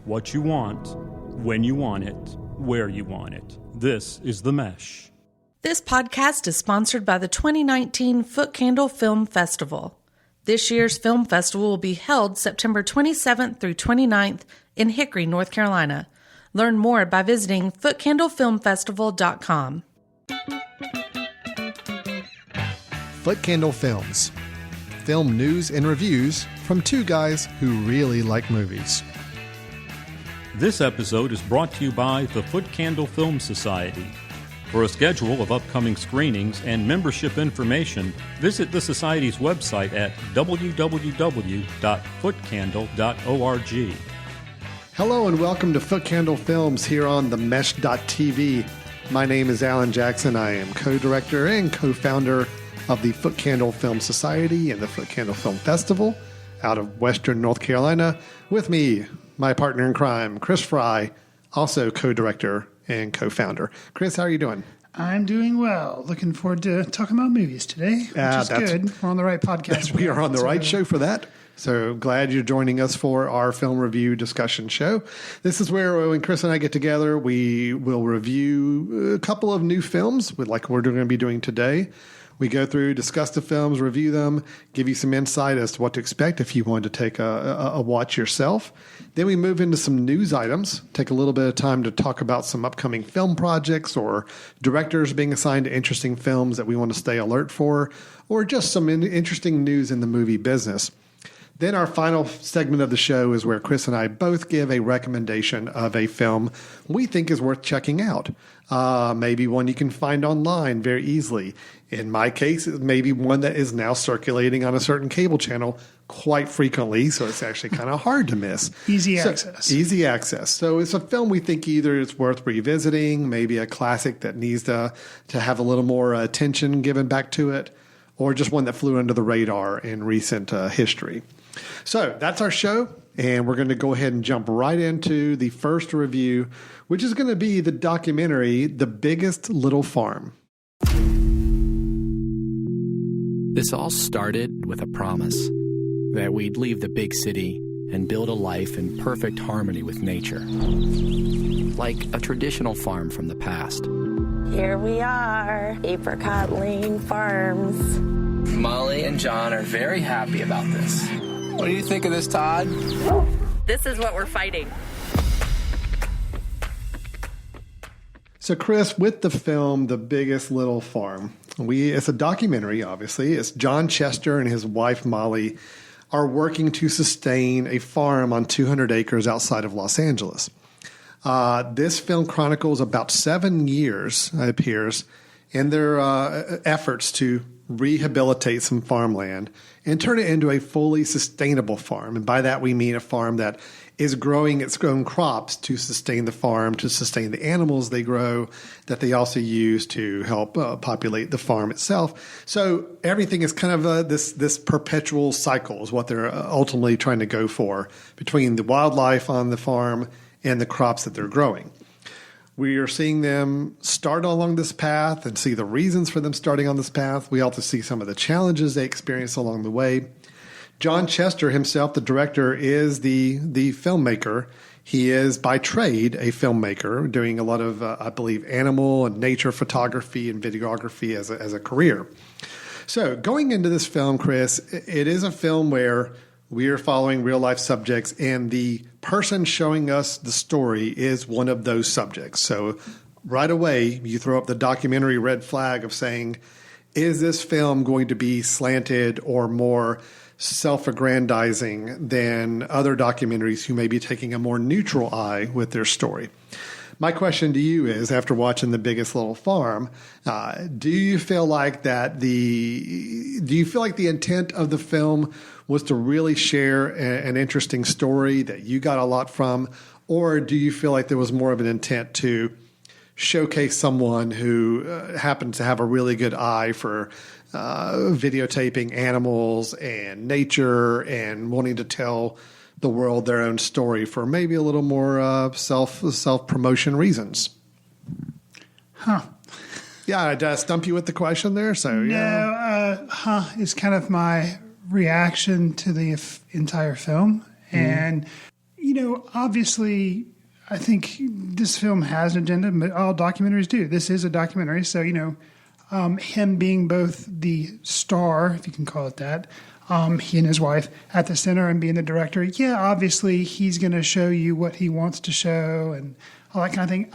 what you want, when you want it, where you want it. This is The Mesh. This podcast is sponsored by the 2019 Footcandle Film Festival. This year's film festival will be held September 27th through 29th in Hickory, North Carolina. Learn more by visiting footcandlefilmfestival.com. Footcandle Films. Film news and reviews from two guys who really like movies. This episode is brought to you by the Footcandle Film Society. For a schedule of upcoming screenings and membership information, visit the Society's website at www.footcandle.org. Hello and welcome to Footcandle Films here on themesh.tv. My name is Alan Jackson. I am co-director and co-founder of the Footcandle Film Society and the Footcandle Film Festival out of Western North Carolina. With me, my partner in crime, Chris Fry, also co-director and co-founder. Chris, how are you doing? I'm doing well. Looking forward to talking about movies today, which is good. We're on the right podcast. We are on the right show for that. So glad you're joining us for our film review discussion show. This is where when Chris and I get together, we will review a couple of new films like we're going to be doing today. We go through, discuss the films, review them, give you some insight as to what to expect if you want to take a watch yourself. Then we move into some news items, take a little bit of time to talk about some upcoming film projects or directors being assigned to interesting films that we want to stay alert for, or just some interesting news in the movie business. Then our final segment of the show is where Chris and I both give a recommendation of a film we think is worth checking out. Maybe one you can find online very easily. In my case, it may be one that is now circulating on a certain cable channel quite frequently, so it's actually kind of hard to miss. Easy access. Easy access. So it's a film we think either it's worth revisiting, maybe a classic that needs to have a little more attention given back to it, or just one that flew under the radar in recent history. So that's our show, and we're going to go ahead and jump right into the first review, which is going to be the documentary, The Biggest Little Farm. This all started with a promise that we'd leave the big city and build a life in perfect harmony with nature, like a traditional farm from the past. Here we are, Apricot Lane Farms. Molly and John are very happy about this. What do you think of this, Todd? This is what we're fighting. So, Chris, with the film The Biggest Little Farm, it's a documentary, obviously. It's John Chester and his wife, Molly, are working to sustain a farm on 200 acres outside of Los Angeles. This film chronicles about 7 years, it appears, in their efforts to rehabilitate some farmland and turn it into a fully sustainable farm. And by that, we mean a farm that is growing its own crops to sustain the farm, to sustain the animals they grow, that they also use to help populate the farm itself. So everything is kind of this perpetual cycle is what they're ultimately trying to go for between the wildlife on the farm and the crops that they're growing. We are seeing them start along this path and see the reasons for them starting on this path. We also see some of the challenges they experience along the way. John Chester himself, the director, is the filmmaker. He is by trade a filmmaker, doing a lot of, I believe, animal and nature photography and videography as a career. So going into this film, Chris, it is a film where we are following real-life subjects, and the person showing us the story is one of those subjects. So right away, you throw up the documentary red flag of saying, is this film going to be slanted or more self-aggrandizing than other documentaries who may be taking a more neutral eye with their story? My question to you is, after watching The Biggest Little Farm, do you feel like the intent of the film was to really share an interesting story that you got a lot from, or do you feel like there was more of an intent to showcase someone who happens to have a really good eye for videotaping animals and nature and wanting to tell the world their own story for maybe a little more self-promotion reasons? Huh. Yeah, did I stump you with the question there? So no, is kind of my reaction to the entire film. And, Obviously, I think this film has an agenda, but all documentaries do. This is a documentary. So, him being both the star, if you can call it that, he and his wife at the center and being the director, obviously he's going to show you what he wants to show and all that kind of thing.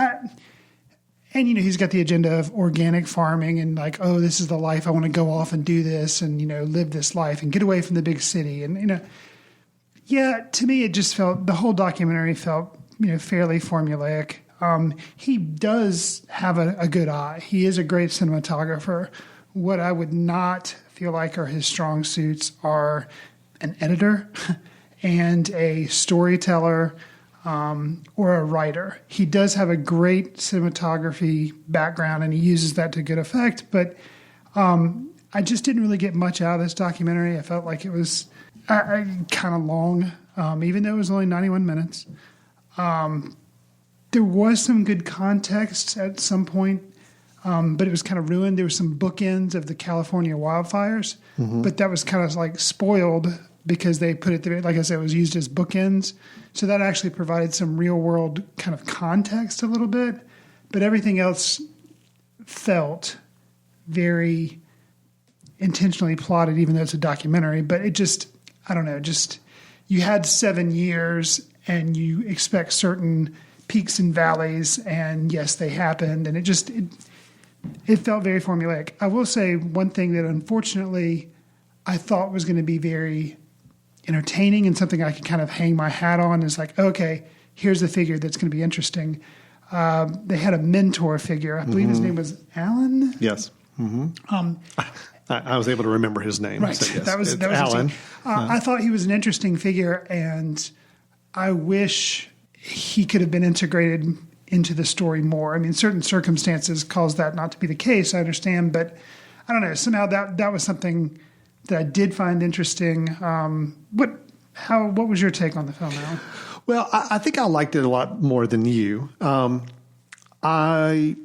And, he's got the agenda of organic farming and like, oh, this is the life. I want to go off and do this and, live this life and get away from the big city. And, to me, it just felt, the whole documentary felt, fairly formulaic. He does have a good eye. He is a great cinematographer. What I would not feel like are his strong suits are an editor and a storyteller or a writer. He does have a great cinematography background, and he uses that to good effect. But I just didn't really get much out of this documentary. I felt like it was kind of long, even though it was only 91 minutes. There was some good context at some point, but it was kind of ruined. There were some bookends of the California wildfires, but that was kind of like spoiled because they put it there, like I said, it was used as bookends. So that actually provided some real world kind of context a little bit, but everything else felt very intentionally plotted, even though it's a documentary. But it just, I don't know, just you had 7 years and you expect certain peaks and valleys, and yes, they happened, and it felt very formulaic. I will say one thing that unfortunately I thought was going to be very entertaining and something I could kind of hang my hat on is like, okay, here's the figure that's going to be interesting. They had a mentor figure. I believe his name was Alan. Yes. I was able to remember his name. Right. So yes, that was Alan. I thought he was an interesting figure, and I wish he could have been integrated into the story more. I mean, certain circumstances caused that not to be the case, I understand, but I don't know. Somehow that was something that I did find interesting. What was your take on the film, Alan? Well, I think I liked it a lot more than you. I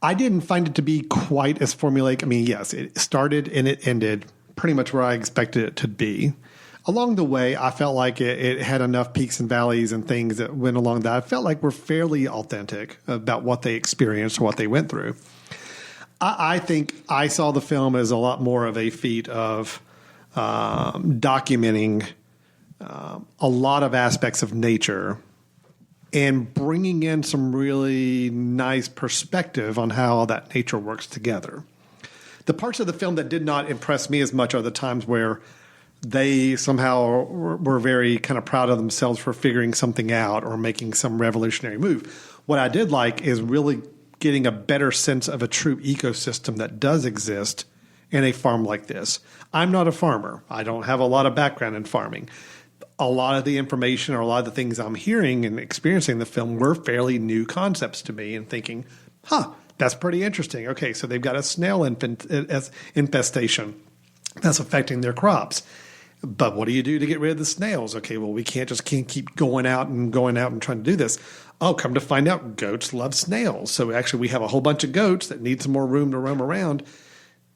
didn't find it to be quite as formulaic. I mean, yes, it started and it ended pretty much where I expected it to be. Along the way, I felt like it had enough peaks and valleys and things that went along that I felt like were fairly authentic about what they experienced or what they went through. I think I saw the film as a lot more of a feat of documenting a lot of aspects of nature and bringing in some really nice perspective on how that nature works together. The parts of the film that did not impress me as much are the times where they somehow were very kind of proud of themselves for figuring something out or making some revolutionary move. What I did like is really getting a better sense of a true ecosystem that does exist in a farm like this. I'm not a farmer. I don't have a lot of background in farming. A lot of the information or a lot of the things I'm hearing and experiencing in the film were fairly new concepts to me and thinking, that's pretty interesting. Okay, so they've got a snail infestation that's affecting their crops. But what do you do to get rid of the snails? Okay, well, we can't keep going out and trying to do this. Oh, come to find out, goats love snails. So actually we have a whole bunch of goats that need some more room to roam around.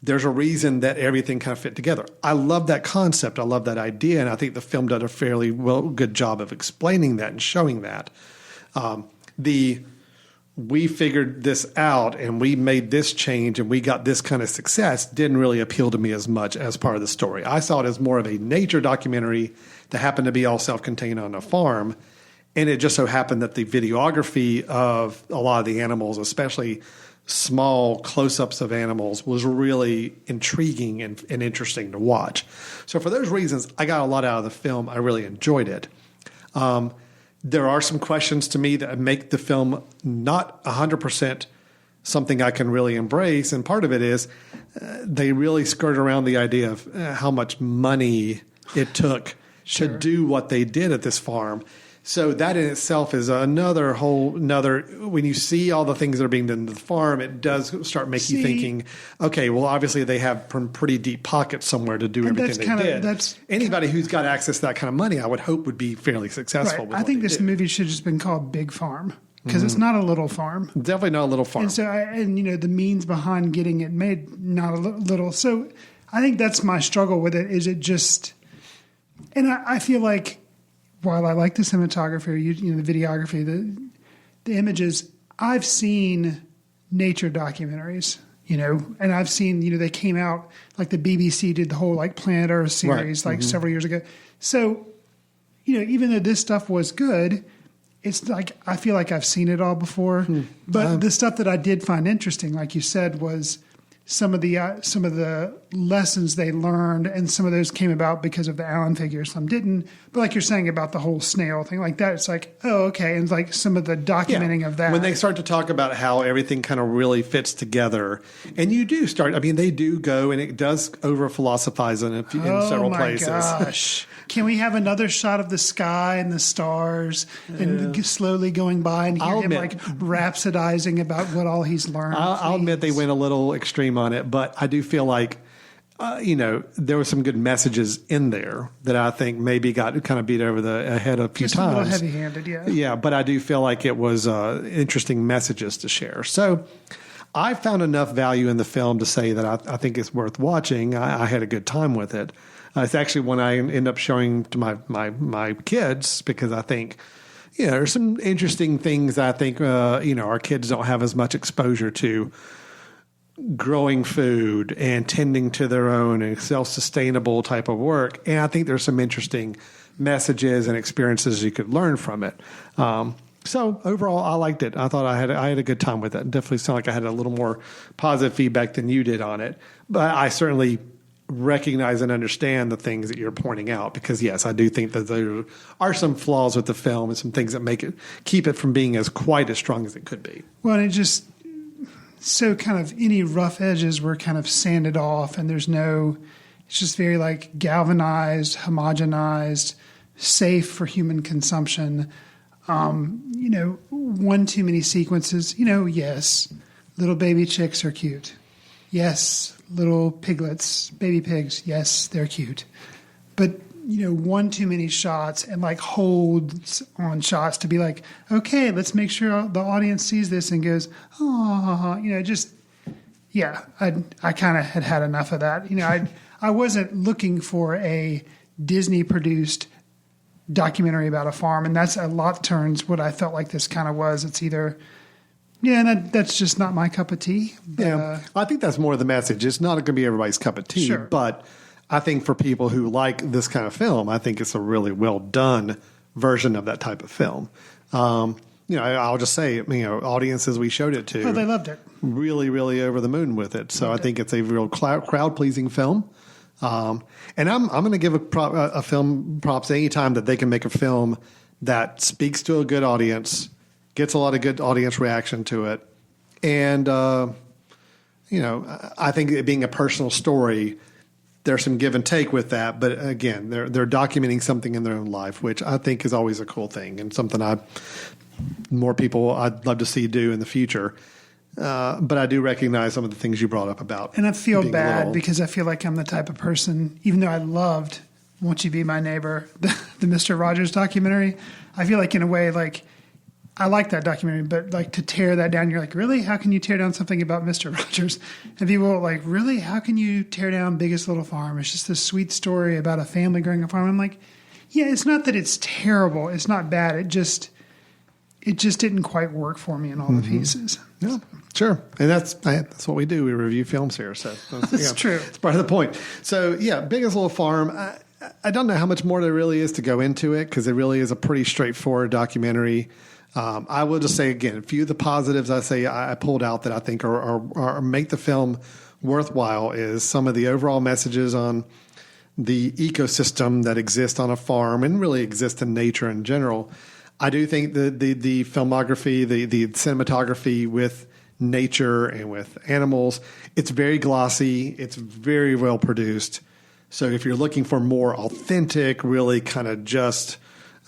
There's a reason that everything kind of fit together. I love that concept. I love that idea. And I think the film did a fairly good job of explaining that and showing that. We figured this out and we made this change and we got this kind of success didn't really appeal to me as much as part of the story. I saw it as more of a nature documentary that happened to be all self-contained on a farm. And it just so happened that the videography of a lot of the animals, especially small close-ups of animals, was really intriguing and interesting to watch. So for those reasons, I got a lot out of the film. I really enjoyed it. There are some questions to me that make the film not 100% something I can really embrace. And part of it is they really skirt around the idea of how much money it took to do what they did at this farm. So that in itself is another when you see all the things that are being done to the farm, it does start making you thinking, okay, well, obviously they have pretty deep pockets somewhere to do everything they did. Anybody who's got access to that kind of money, I would hope would be fairly successful. Right. I think this movie should have just been called Big Farm because it's not a little farm. Definitely not a little farm. And so, the means behind getting it made, not a little. So I think that's my struggle with it, is it just, and I feel like while I like the cinematography, the videography, the images, I've seen nature documentaries, and I've seen, they came out, like the BBC did the whole like Planet Earth series several years ago. So, even though this stuff was good, it's like I feel like I've seen it all before. But the stuff that I did find interesting, like you said, was some of the lessons they learned, and some of those came about because of the Allen figure, some didn't. But like you're saying about the whole snail thing, like that, it's like, oh, okay. And like some of the documenting of that. When they start to talk about how everything kind of really fits together, and you do start, they do go, and it does over philosophize in several places. Oh my gosh. Can we have another shot of the sky and the stars and slowly going by and hear him rhapsodizing about what all he's learned? I'll admit they went a little extreme on it, but I do feel like, there were some good messages in there that I think maybe got kind of beat over the head a few times. A little heavy-handed, yeah. Yeah, but I do feel like it was interesting messages to share. So I found enough value in the film to say that I think it's worth watching. I had a good time with it. It's actually one I end up showing to my kids because I think, there's some interesting things I think, our kids don't have as much exposure to. Growing food and tending to their own and self-sustainable type of work. And I think there's some interesting messages and experiences you could learn from it. So overall, I liked it. I thought I had a good time with it. Definitely sound like I had a little more positive feedback than you did on it. But I certainly recognize and understand the things that you're pointing out because, yes, I do think that there are some flaws with the film and some things that keep it from being quite as strong as it could be. Well, and it just... So kind of any rough edges were kind of sanded off, and it's just very like galvanized, homogenized, safe for human consumption. One too many sequences, yes, little baby chicks are cute. Yes, little piglets, baby pigs, yes, they're cute. But one too many shots and like holds on shots to be like, okay, let's make sure the audience sees this and goes, oh, I kind of had enough of that. I wasn't looking for a Disney produced documentary about a farm, and that's a lot turns what I felt like this kind of was. It's either, that's just not my cup of tea. But, I think that's more the message. It's not going to be everybody's cup of tea, sure. But I think for people who like this kind of film, I think it's a really well done version of that type of film. I'll just say, audiences we showed it to, they loved it. Really, really over the moon with it. So I think it's a real crowd pleasing film. And I'm going to give a film props any time that they can make a film that speaks to a good audience, gets a lot of good audience reaction to it, and I think it being a personal story. There's some give and take with that, but again, they're documenting something in their own life, which I think is always a cool thing and something more people I'd love to see do in the future. But I do recognize some of the things you brought up about. And I feel bad because I feel like I'm the type of person, even though I loved Won't You Be My Neighbor, the Mr. Rogers documentary, I feel like in a way, like I like that documentary, but like to tear that down, you're like, really? How can you tear down something about Mr. Rogers? And people are like, really? How can you tear down Biggest Little Farm? It's just this sweet story about a family growing a farm. I'm like, yeah, it's not that it's terrible. It's not bad. It just didn't quite work for me in all the pieces. Yeah, sure. And that's what we do. We review films here. So that's true. It's part of the point. So yeah, Biggest Little Farm. I don't know how much more there really is to go into it because it really is a pretty straightforward documentary. I will just say again, a few of the positives I pulled out that I think are make the film worthwhile is some of the overall messages on the ecosystem that exists on a farm and really exists in nature in general. I do think the filmography, the cinematography with nature and with animals, it's very glossy. It's very well produced. So if you're looking for more authentic, really kind of just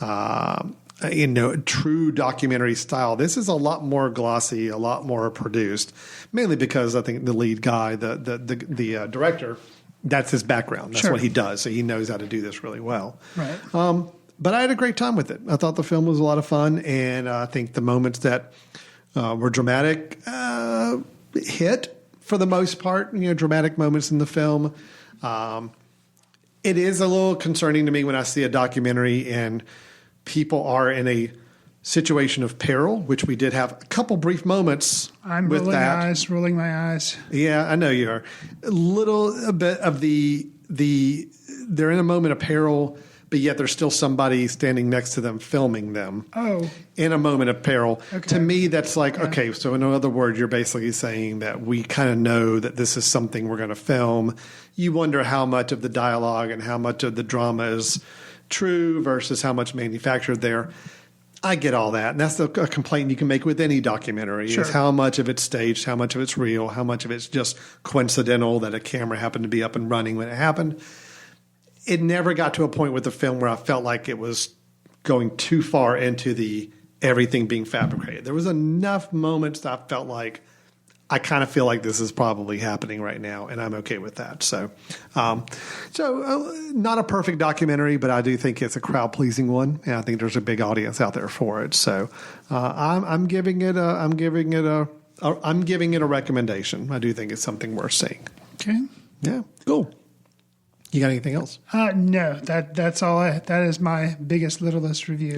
true documentary style, this is a lot more glossy, a lot more produced, mainly because I think the lead guy, the director, that's his background. That's what he does. So he knows how to do this really well. Right. But I had a great time with it. I thought the film was a lot of fun. And I think the moments that were dramatic hit for the most part, dramatic moments in the film. It is a little concerning to me when I see a documentary and people are in a situation of peril, which we did have a couple brief moments I'm with that. rolling my eyes. Yeah, I know you are. A bit of they're in a moment of peril, but yet there's still somebody standing next to them filming them. Oh. In a moment of peril. Okay. To me, that's like, okay, so in other words, you're basically saying that we kind of know that this is something we're going to film. You wonder how much of the dialogue and how much of the drama is true versus how much manufactured there. I get all that. And that's a complaint you can make with any documentary Sure. is how much of it's staged, how much of it's real, how much of it's just coincidental that a camera happened to be up and running when it happened. It never got to a point with the film where I felt like it was going too far into the everything being fabricated. There was enough moments that I felt like I kind of feel like this is probably happening right now, and I'm okay with that. So not a perfect documentary, but I do think it's a crowd pleasing one, and I think there's a big audience out there for it. So I'm giving it a recommendation. I do think it's something worth seeing. Okay. Yeah, cool. You got anything else? No, that's all. That is my biggest, littlest review.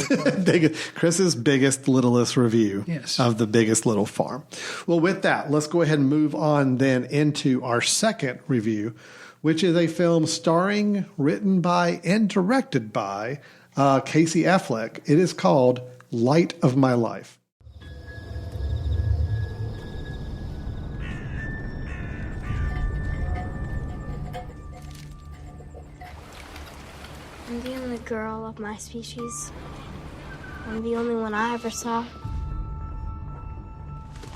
Chris's biggest, littlest review Yes. of The Biggest Little Farm. Well, with that, let's go ahead and move on then into our second review, which is a film starring, written by, and directed by Casey Affleck. It is called Light of My Life. I'm the only girl of my species. I'm the only one I ever saw.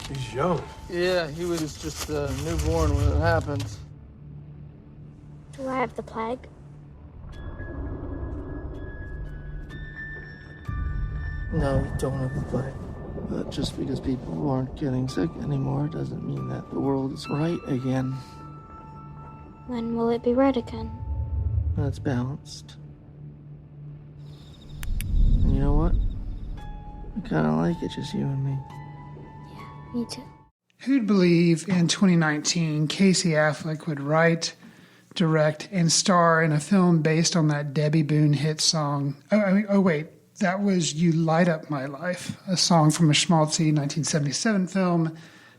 He's young. Yeah, he was just newborn when it happened. Do I have the plague? No, you don't have the plague. But just because people aren't getting sick anymore doesn't mean that the world is right again. When will it be right again? When it's balanced. And you know what? I kind of like it, just you and me. Me too. Who'd believe in 2019 Casey Affleck would write, direct, and star in a film based on that Debbie Boone hit song? Wait. That was You Light Up My Life, a song from a schmaltzy 1977 film.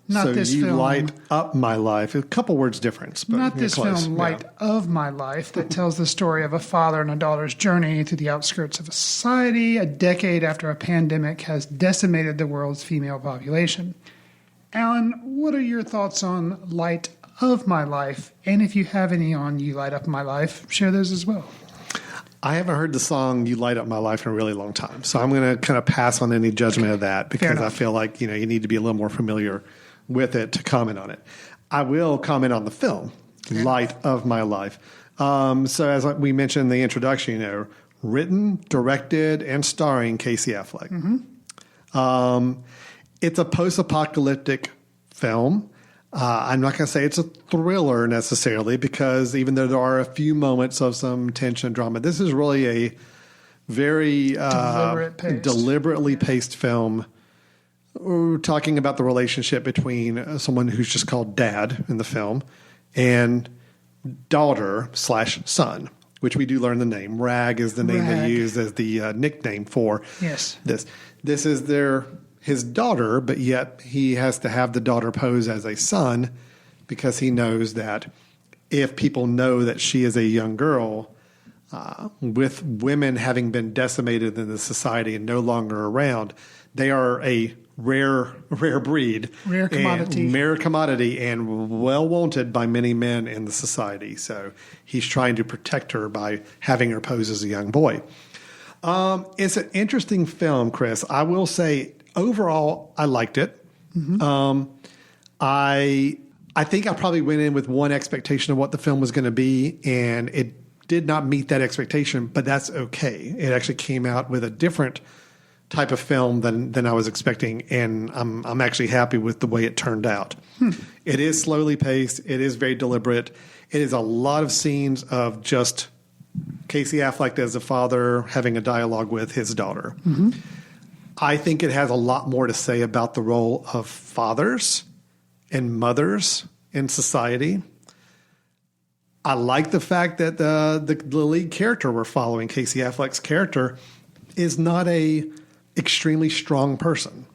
Not so this you film. Light Up My Life. A couple words difference, but Not you're this close. film, Yeah. Light of My Life, that tells the story of a father and a daughter's journey through the outskirts of a society a decade after a pandemic has decimated the world's female population. Alan, what are your thoughts on Light of My Life? And if you have any on You Light Up My Life, share those as well. I haven't heard the song You Light Up My Life in a really long time. So I'm going to kind of pass on any judgment of that because I feel like, you need to be a little more familiar with it to comment on it. I will comment on the film, Light of My Life. So as we mentioned in the introduction, written, directed, and starring Casey Affleck. Mm-hmm. It's a post-apocalyptic film. I'm not going to say it's a thriller necessarily because even though there are a few moments of some tension and drama, this is really a very deliberately paced film. We're talking about the relationship between someone who's just called Dad in the film and daughter/son, which we do learn the name. Rag is the name they use as the nickname for this. This is his daughter, but yet he has to have the daughter pose as a son because he knows that if people know that she is a young girl, with women having been decimated in the society and no longer around, they are a rare breed, rare commodity, and well wanted by many men in the society. So he's trying to protect her by having her pose as a young boy. It's an interesting film, Chris. I will say, overall, I liked it. Mm-hmm. I think I probably went in with one expectation of what the film was going to be, and it did not meet that expectation, but that's okay. It actually came out with a different type of film than I was expecting, and I'm actually happy with the way it turned out. It is slowly paced. It is very deliberate. It is a lot of scenes of just Casey Affleck as a father having a dialogue with his daughter. Mm-hmm. I think it has a lot more to say about the role of fathers and mothers in society. I like the fact that the lead character we're following, Casey Affleck's character, is not a extremely strong person.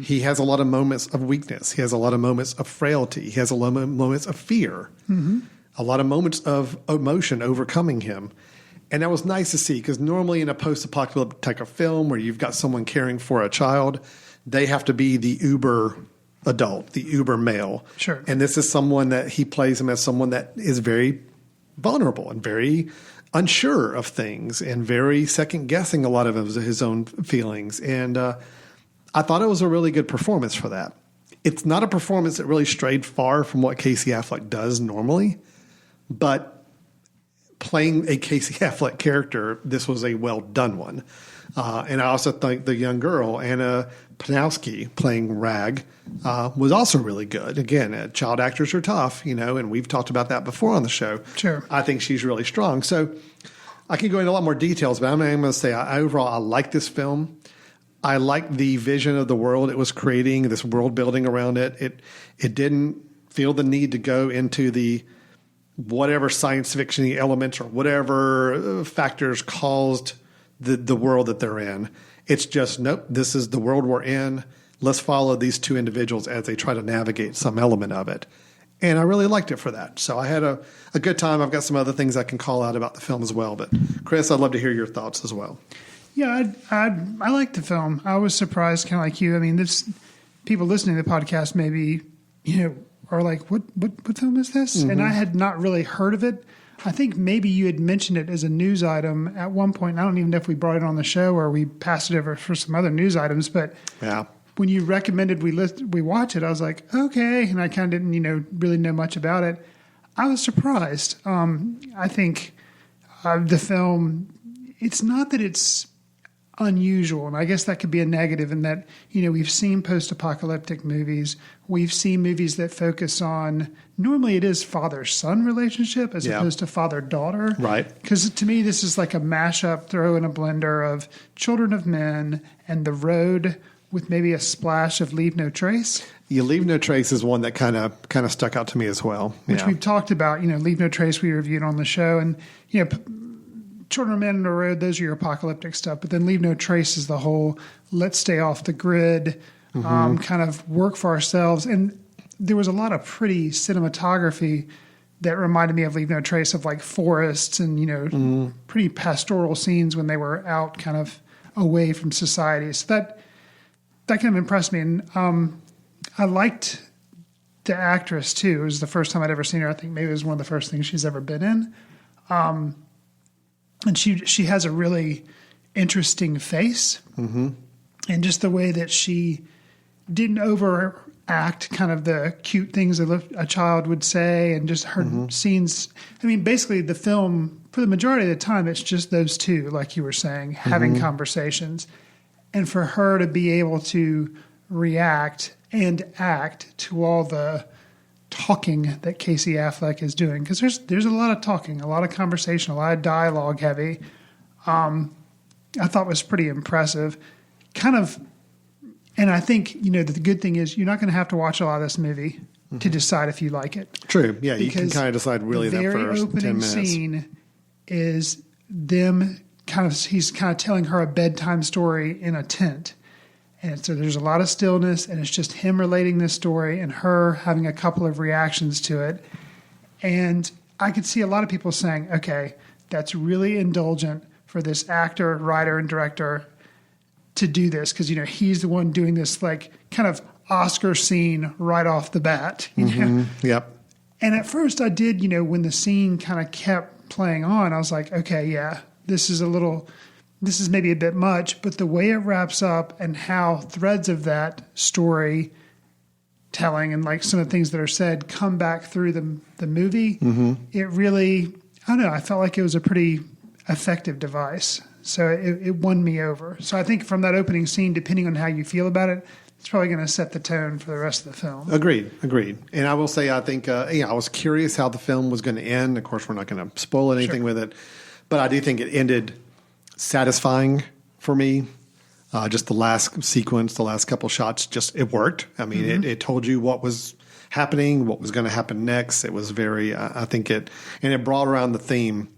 He has a lot of moments of weakness. He has a lot of moments of frailty. He has a lot of moments of fear. A lot of moments of emotion overcoming him. And that was nice to see, because normally in a post-apocalyptic type of film where you've got someone caring for a child, they have to be the uber adult, the uber male. Sure. And this is someone that he plays him as someone that is very vulnerable and very unsure of things and very second-guessing a lot of his own feelings. And I thought it was a really good performance for that. It's not a performance that really strayed far from what Casey Affleck does normally, but playing a Casey Affleck character, this was a well-done one. And I also think the young girl, Anna Panowski, playing Rag, was also really good. Again, child actors are tough, and we've talked about that before on the show. Sure. I think she's really strong. So I can go into a lot more details, but I'm going to say overall I like this film. I like the vision of the world it was creating, this world building around it. It didn't feel the need to go into the whatever science fiction elements or whatever factors caused the world that they're in. It's just, nope, this is the world we're in. Let's follow these two individuals as they try to navigate some element of it. And I really liked it for that. So I had a good time. I've got some other things I can call out about the film as well. But Chris, I'd love to hear your thoughts as well. Yeah, I liked the film. I was surprised, kind of like you. I mean, people listening to the podcast maybe, are like, what film is this? And I had not really heard of it. I think maybe you had mentioned it as a news item at one point. I don't even know if we brought it on the show or we passed it over for some other news items. But when you recommended we watch it, I was like, okay. And I kind of didn't, really know much about it. I was surprised. I think the film, it's not that it's unusual, and I guess that could be a negative in that, we've seen post-apocalyptic movies. We've seen movies that focus on, normally it is father-son relationship as opposed to father-daughter. Right. Because to me, this is like a mashup, throw in a blender of Children of Men and The Road with maybe a splash of Leave No Trace. Yeah, Leave No Trace is one that kind of stuck out to me as well. Which we've talked about, Leave No Trace we reviewed on the show, and, Children of Men and The Road, those are your apocalyptic stuff. But then Leave No Trace is the whole let's stay off the grid, kind of work for ourselves. And there was a lot of pretty cinematography that reminded me of Leave No Trace, of like forests and, pretty pastoral scenes when they were out kind of away from society. So that kind of impressed me. And I liked the actress too. It was the first time I'd ever seen her. I think maybe it was one of the first things she's ever been in. And she has a really interesting face, and just the way that she didn't overact kind of the cute things that a child would say, and just her scenes. I mean, basically the film, for the majority of the time, it's just those two, like you were saying, having conversations. And for her to be able to react and act to all the talking that Casey Affleck is doing, because there's a lot of talking, a lot of conversation, a lot of dialogue heavy. I thought was pretty impressive. Kind of, and I think that the good thing is you're not going to have to watch a lot of this movie to decide if you like it. True, yeah, you can kind of decide really that first 10 minutes. The very opening scene is them he's kind of telling her a bedtime story in a tent. And so there's a lot of stillness, and it's just him relating this story and her having a couple of reactions to it. And I could see a lot of people saying, okay, that's really indulgent for this actor, writer, and director to do this, because, he's the one doing this like kind of Oscar scene right off the bat. Yep. And at first I did, when the scene kind of kept playing on, I was like, okay, yeah, this is maybe a bit much, but the way it wraps up and how threads of that story telling and like some of the things that are said come back through the movie, it really, I don't know, I felt like it was a pretty effective device. So it won me over. So I think from that opening scene, depending on how you feel about it, it's probably going to set the tone for the rest of the film. Agreed. And I will say, I think, I was curious how the film was going to end. Of course, we're not going to spoil anything with it, but I do think it ended satisfying for me. Just the last sequence, the last couple shots, it worked. I mean, it told you what was happening, what was going to happen next. It was very, I think it brought around the theme,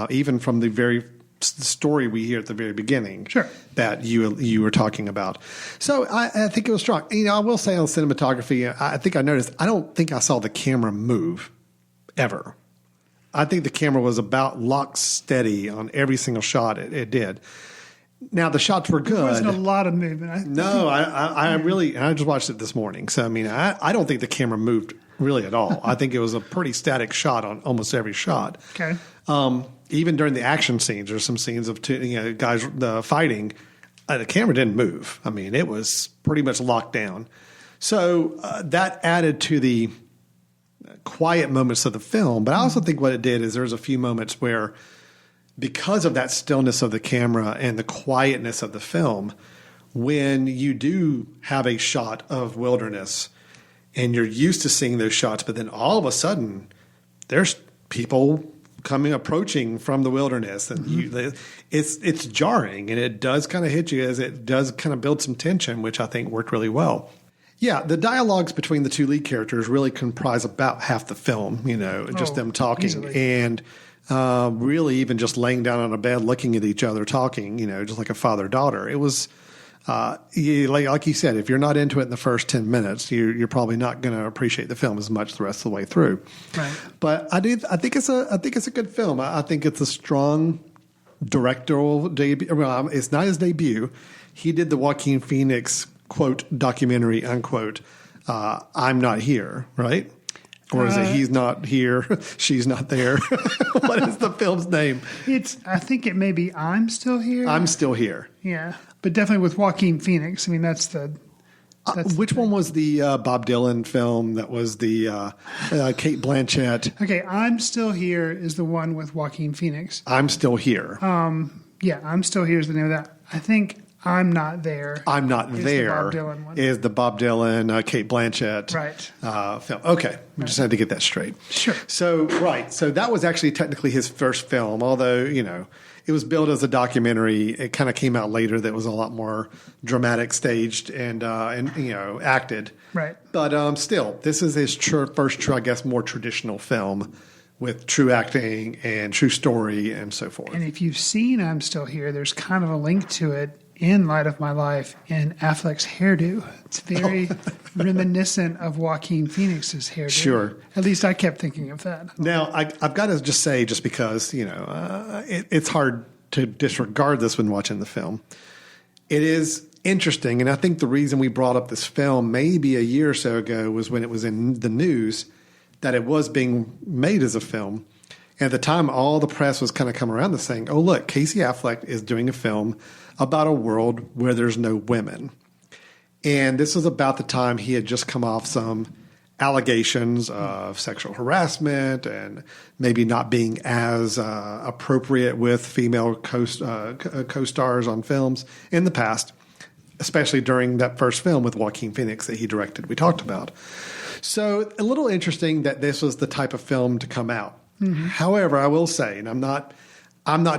even from the very story we hear at the very beginning. Sure. That you were talking about. So I think it was strong. I will say on cinematography, I think I noticed, I don't think I saw the camera move ever. I think the camera was about lock steady on every single shot it did. Now, the shots were good. There wasn't a lot of movement. I just watched it this morning. So, I don't think the camera moved really at all. I think it was a pretty static shot on almost every shot. Okay. Even during the action scenes, there's some scenes of guys fighting. The camera didn't move. It was pretty much locked down. So that added to the quiet moments of the film. But I also think what it did is there's a few moments where, because of that stillness of the camera and the quietness of the film, when you do have a shot of wilderness and you're used to seeing those shots, but then all of a sudden there's people approaching from the wilderness, and it's jarring, and it does kind of hit you, as it does kind of build some tension, which I think worked really well. Yeah, the dialogues between the two lead characters really comprise about half the film, just them talking. Easily. And really even just laying down on a bed looking at each other talking, just like a father-daughter. It was, like you said, if you're not into it in the first 10 minutes, you're probably not going to appreciate the film as much the rest of the way through. Right. But I think it's a good film. I think it's a strong directorial debut. Well, it's not his debut. He did the Joaquin Phoenix, quote, documentary, unquote, I'm Not Here, right? Or is it he's not here, she's not there? What is the film's name? I think it may be I'm Still Here. I'm Still Here. Yeah, but definitely with Joaquin Phoenix. That's the... Which one was the Bob Dylan film that was the Kate Blanchett? Okay, I'm Still Here is the one with Joaquin Phoenix. I'm Still Here. Yeah, I'm Still Here is the name of that. I think I'm Not There. I'm Not There the Bob Dylan one. Is the Bob Dylan, Kate Blanchett film. Okay, we just had to get that straight. Sure. So that was actually technically his first film, although, it was billed as a documentary. It kind of came out later that was a lot more dramatic, staged, and acted. Right. But still, this is his first true, I guess, more traditional film with true acting and true story and so forth. And if you've seen I'm Still Here, there's kind of a link to it in Light of My Life in Affleck's hairdo. It's very reminiscent of Joaquin Phoenix's hairdo. Sure. At least I kept thinking of that. Now, I've got to just say, just because, it's hard to disregard this when watching the film. It is interesting, and I think the reason we brought up this film maybe a year or so ago was when it was in the news that it was being made as a film. And at the time, all the press was kind of coming around to saying, oh, look, Casey Affleck is doing a film about a world where there's no women. And this was about the time he had just come off some allegations of sexual harassment and maybe not being as appropriate with female co-stars on films in the past, especially during that first film with Joaquin Phoenix that he directed, we talked about. So a little interesting that this was the type of film to come out. Mm-hmm. However, I will say, and I'm not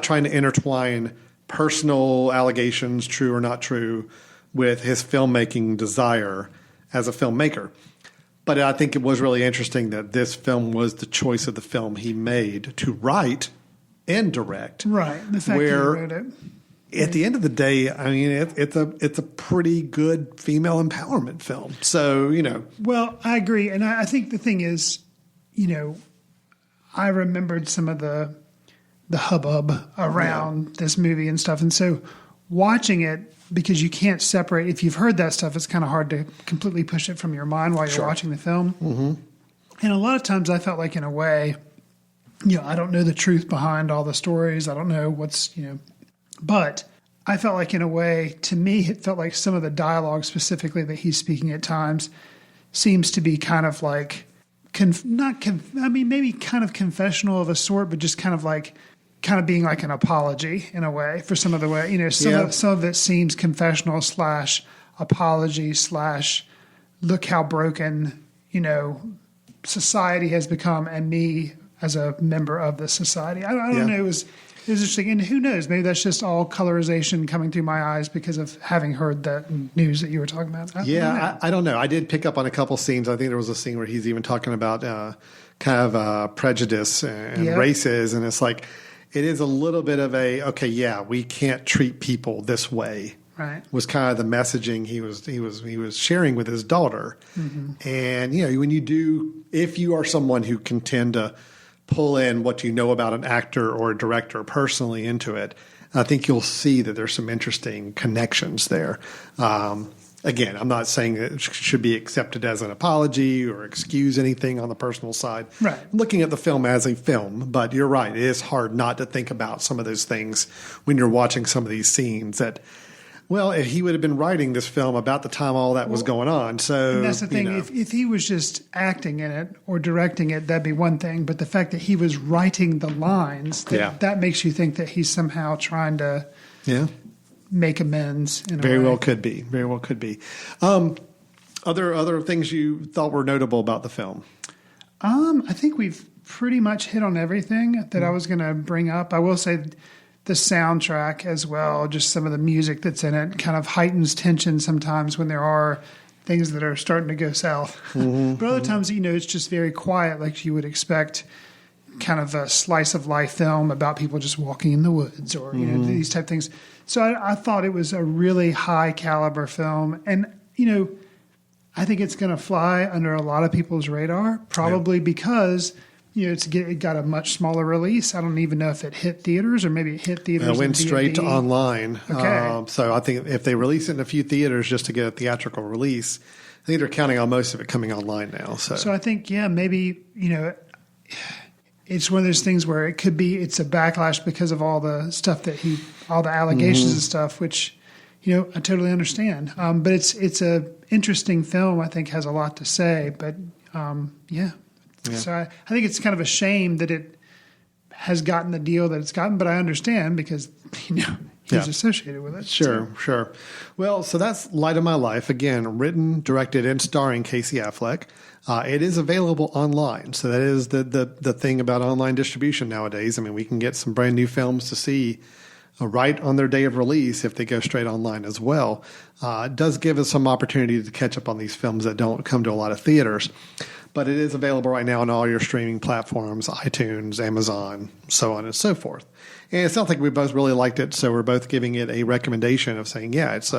trying to intertwine personal allegations, true or not true, with his filmmaking desire as a filmmaker. But I think it was really interesting that this film was the choice of the film he made to write and direct. Right. The fact that he wrote it. At the end of the day, it's a pretty good female empowerment film. So, Well, I agree. And I think the thing is, I remembered some of the hubbub around this movie and stuff. And so watching it, because you can't separate, if you've heard that stuff, it's kind of hard to completely push it from your mind while you're watching the film. Mm-hmm. And a lot of times I felt like, in a way, I don't know the truth behind all the stories. I don't know what's, but I felt like, in a way, to me, it felt like some of the dialogue specifically that he's speaking at times seems to be kind of like, maybe kind of confessional of a sort, but just kind of being like an apology in a way for some of the way, some of it seems confessional / apology / look how broken, society has become, and me as a member of the society. I don't know. It was interesting. And who knows, maybe that's just all colorization coming through my eyes because of having heard that news that you were talking about. I don't know. I did pick up on a couple scenes. I think there was a scene where he's even talking about kind of prejudice and races. And it's like, it is a little bit of a, okay, yeah, we can't treat people this way. Right. Was kind of the messaging he was sharing with his daughter. And, when you do, if you are someone who can tend to pull in what you know about an actor or a director personally into it, I think you'll see that there's some interesting connections there. Again, I'm not saying that it should be accepted as an apology or excuse anything on the personal side. Right. I'm looking at the film as a film, but you're right. It is hard not to think about some of those things when you're watching some of these scenes that, well, if he would have been writing this film about the time all that was going on. So and that's the thing. If he was just acting in it or directing it, that'd be one thing. But the fact that he was writing the lines, that makes you think that he's somehow trying to make amends. Very well could be. Very well could be. Other things you thought were notable about the film? I think we've pretty much hit on everything that I was going to bring up. I will say the soundtrack as well, just some of the music that's in it kind of heightens tension sometimes when there are things that are starting to go south. But other times, it's just very quiet, like you would expect kind of a slice of life film about people just walking in the woods or these type of things. So I thought it was a really high caliber film. And, I think it's going to fly under a lot of people's radar, probably because it got a much smaller release. I don't even know if it hit theaters or maybe it hit theaters. It went straight to online. Okay. So I think if they release it in a few theaters just to get a theatrical release, I think they're counting on most of it coming online now. So I think, maybe, it's one of those things where it's a backlash because of all the stuff all the allegations and stuff, which, I totally understand. But it's a interesting film. I think has a lot to say, but So I think it's kind of a shame that it has gotten the deal that it's gotten, but I understand because, he's associated with it. Sure. Well, so that's Light of My Life. Again, written, directed, and starring Casey Affleck. It is available online. So that is the thing about online distribution nowadays. I mean, we can get some brand new films to see right on their day of release if they go straight online as well. It does give us some opportunity to catch up on these films that don't come to a lot of theaters. But it is available right now on all your streaming platforms, iTunes, Amazon, so on and so forth. And it sounds like we both really liked it, so we're both giving it a recommendation of saying, it's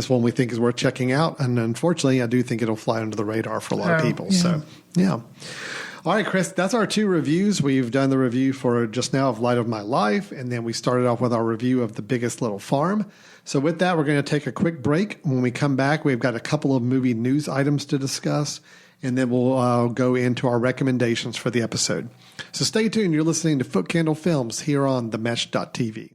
one we think is worth checking out. And unfortunately, I do think it'll fly under the radar for a lot of people. So, All right, Chris, that's our 2 reviews. We've done the review for just now of Light of My Life, and then we started off with our review of The Biggest Little Farm. So with that, we're going to take a quick break. When we come back, we've got a couple of movie news items to discuss, and then we'll go into our recommendations for the episode. So stay tuned. You're listening to Footcandle Films here on themesh.tv.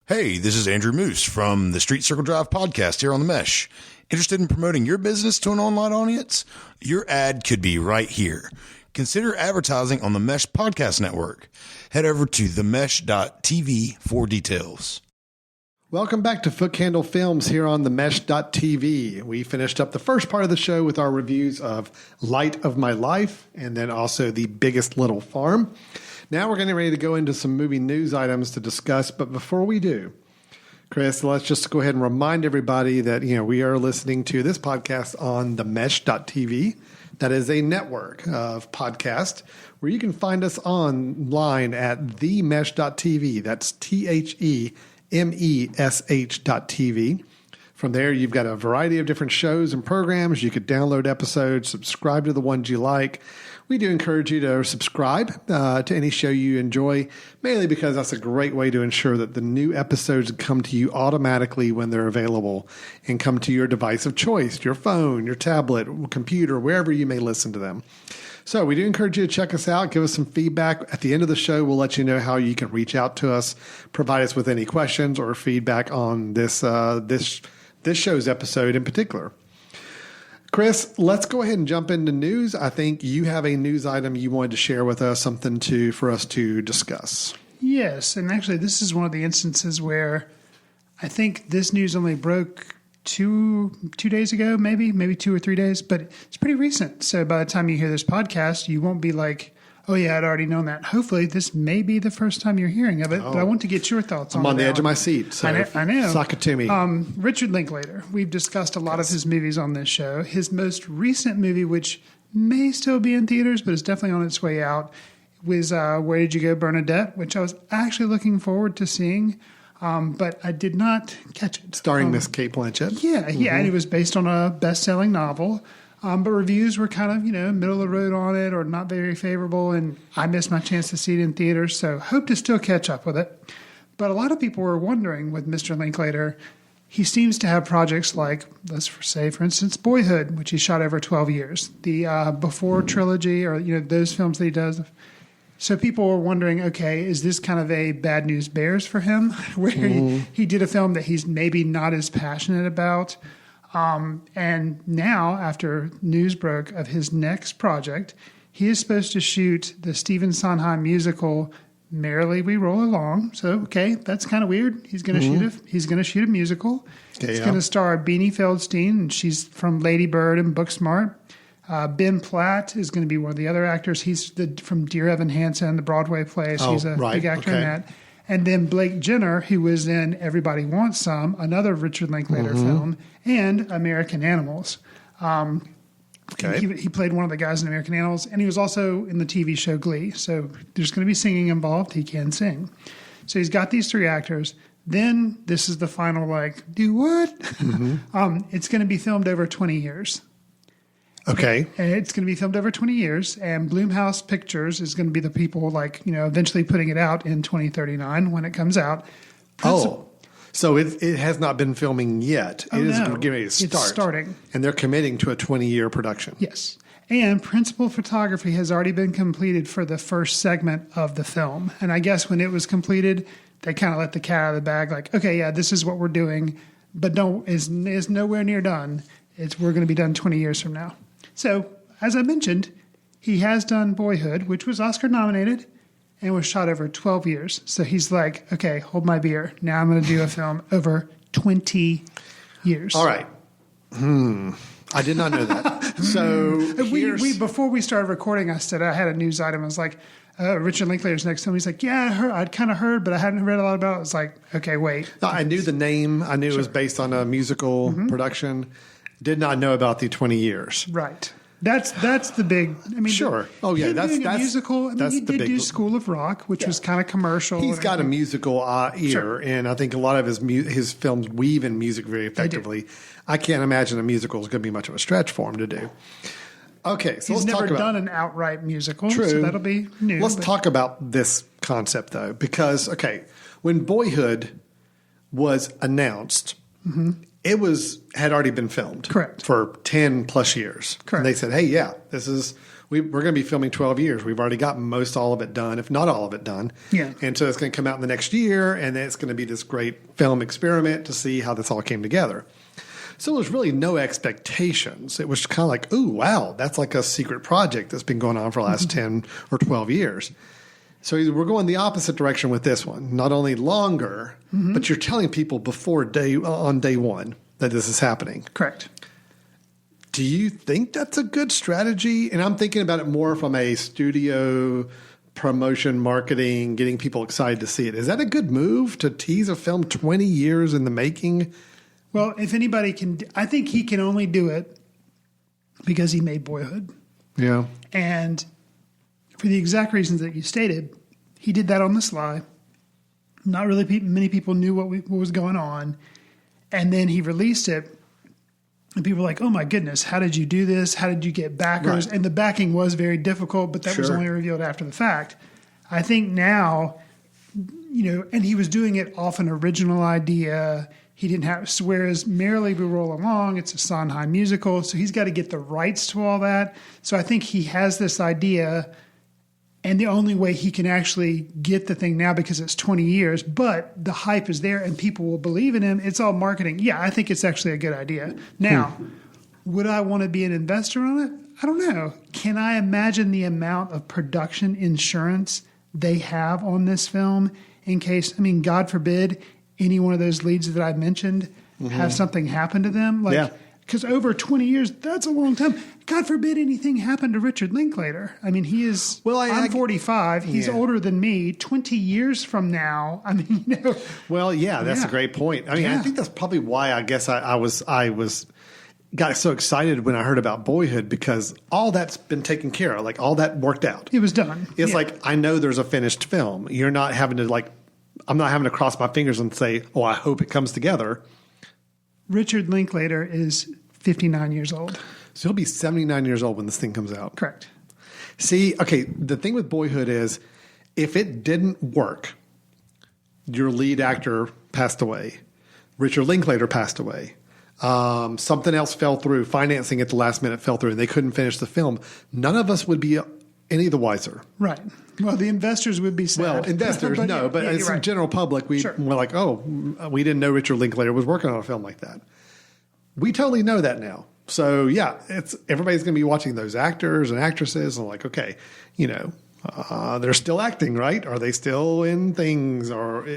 Hey, this is Andrew Moose from the Street Circle Drive podcast here on The Mesh. Interested in promoting your business to an online audience? Your ad could be right here. Consider advertising on the Mesh Podcast Network. Head over to themesh.tv for details. Welcome back to Footcandle Films here on themesh.tv. We finished up the first part of the show with our reviews of Light of My Life and then also The Biggest Little Farm. Now we're getting ready to go into some movie news items to discuss, but before we do, Chris, let's just go ahead and remind everybody that we are listening to this podcast on themesh.tv. That is a network of podcasts where you can find us online at themesh.tv. That's TheMesh.tv. From there, you've got a variety of different shows and programs. You could download episodes, subscribe to the ones you like. We do encourage you to subscribe to any show you enjoy, mainly because that's a great way to ensure that the new episodes come to you automatically when they're available and come to your device of choice, your phone, your tablet, computer, wherever you may listen to them. So we do encourage you to check us out, give us some feedback. At the end of the show, we'll let you know how you can reach out to us, provide us with any questions or feedback on this show's episode in particular. Chris, let's go ahead and jump into news. I think you have a news item you wanted to share with us, something for us to discuss. Yes, and actually this is one of the instances where I think this news only broke two days ago, maybe 2 or 3 days, but it's pretty recent. So by the time you hear this podcast, you won't be like, oh yeah, I'd already known that. Hopefully this may be the first time you're hearing of it, but I want to get your thoughts on it. I'm on the edge of my seat, so I know. Sock it to me. Richard Linklater, we've discussed a lot of his movies on this show. His most recent movie, which may still be in theaters, but is definitely on its way out, was Where Did You Go, Bernadette, which I was actually looking forward to seeing, but I did not catch it. Starring Miss Kate Blanchett. Yeah, and it was based on a best-selling novel. But reviews were kind of, middle of the road on it or not very favorable, and I missed my chance to see it in theaters, so hope to still catch up with it. But a lot of people were wondering with Mr. Linklater, he seems to have projects like, let's say, for instance, Boyhood, which he shot over 12 years, the Before trilogy, or those films that he does. So people were wondering, okay, is this kind of a Bad News Bears for him, where he did a film that he's maybe not as passionate about? And now, after news broke of his next project, he is supposed to shoot the Stephen Sondheim musical Merrily We Roll Along. So, okay, that's kind of weird. He's going to shoot a musical. Okay, it's going to star Beanie Feldstein, and she's from Lady Bird and Booksmart. Ben Platt is going to be one of the other actors. He's from Dear Evan Hansen, the Broadway play. So he's a big actor in that. And then Blake Jenner, who was in Everybody Wants Some, another Richard Linklater film, and American Animals. He played one of the guys in American Animals, and he was also in the TV show Glee. So there's going to be singing involved. He can sing. So he's got these three actors. Then this is the final, do what? It's going to be filmed over 20 years. Okay. And it's going to be filmed over 20 years, and Blumhouse Pictures is going to be the people, eventually putting it out in 2039 when it comes out. So it has not been filming yet. It is getting ready to start. It's starting. And they're committing to a 20-year production. Yes. And principal photography has already been completed for the first segment of the film. And I guess when it was completed, they kind of let the cat out of the bag, okay, yeah, this is what we're doing, but is nowhere near done. We're going to be done 20 years from now. So, as I mentioned, he has done Boyhood, which was Oscar nominated and was shot over 12 years. So he's like, okay, hold my beer. Now I'm going to do a film over 20 years. All right. I did not know that. So before we started recording, I said I had a news item. I was like, Richard Linklater's next film. He's like, yeah, I'd kind of heard, but I hadn't read a lot about it. I was like, okay, wait. No, I knew the name. I knew it was based on a musical production. Did not know about the 20 years. Right. That's the big. I mean, sure. Oh yeah, that's a musical. I mean, he did do School of Rock, which was kind of commercial. He's got a musical ear, and I think a lot of his films weave in music very effectively. I can't imagine a musical is going to be much of a stretch for him to do. Okay, so he's never done an outright musical, True. So that'll be new. Let's talk about this concept though, because when Boyhood was announced. It had already been filmed. Correct. For 10 plus years. Correct. And they said, hey, yeah, we're going to be filming 12 years. We've already got all of it done, if not all of it done. Yeah. And so it's going to come out in the next year, and then it's going to be this great film experiment to see how this all came together. So there was really no expectations. It was kind of like, ooh, wow, that's like a secret project that's been going on for the last 10 or 12 years. So we're going the opposite direction with this one. Not only longer, but you're telling people on day one that this is happening. Correct. Do you think that's a good strategy? And I'm thinking about it more from a studio promotion, marketing, getting people excited to see it. Is that a good move to tease a film 20 years in the making? Well, if anybody can, I think he can only do it because he made Boyhood. Yeah. And for the exact reasons that you stated, he did that on the sly. Not really many people knew what was going on. And then he released it. And people were like, oh my goodness, how did you do this? How did you get backers? Right. And the backing was very difficult, but that was only revealed after the fact. I think now, and he was doing it off an original idea. He didn't have, whereas Merrily We Roll Along, it's a Sondheim musical. So he's got to get the rights to all that. So I think he has this idea. And the only way he can actually get the thing now, because it's 20 years, but the hype is there and people will believe in him. It's all marketing. Yeah, I think it's actually a good idea. Now, would I want to be an investor on it? I don't know. Can I imagine the amount of production insurance they have on this film in case, God forbid, any one of those leads that I mentioned have something happen to them? Because over 20 years, that's a long time. God forbid anything happened to Richard Linklater. He is, I'm 45. He's older than me. 20 years from now, Well, yeah, that's a great point. I think that's probably why I guess I was got so excited when I heard about Boyhood because all that's been taken care of. Like all that worked out. It was done. It's like, I know there's a finished film. You're not having to I'm not having to cross my fingers and say, oh, I hope it comes together. Richard Linklater is 59 years old. So he'll be 79 years old when this thing comes out. Correct. See, okay, the thing with Boyhood is if it didn't work, your lead actor passed away. Richard Linklater passed away. Something else fell through. Financing at the last minute fell through and they couldn't finish the film. None of us would be any the wiser. Right. Well, the investors would be sad. Well, investors, no, but as right. general public, we're like, oh, we didn't know Richard Linklater was working on a film like that. We totally know that now. So yeah, everybody's going to be watching those actors and actresses and like, okay, they're still acting, right? Are they still in things, or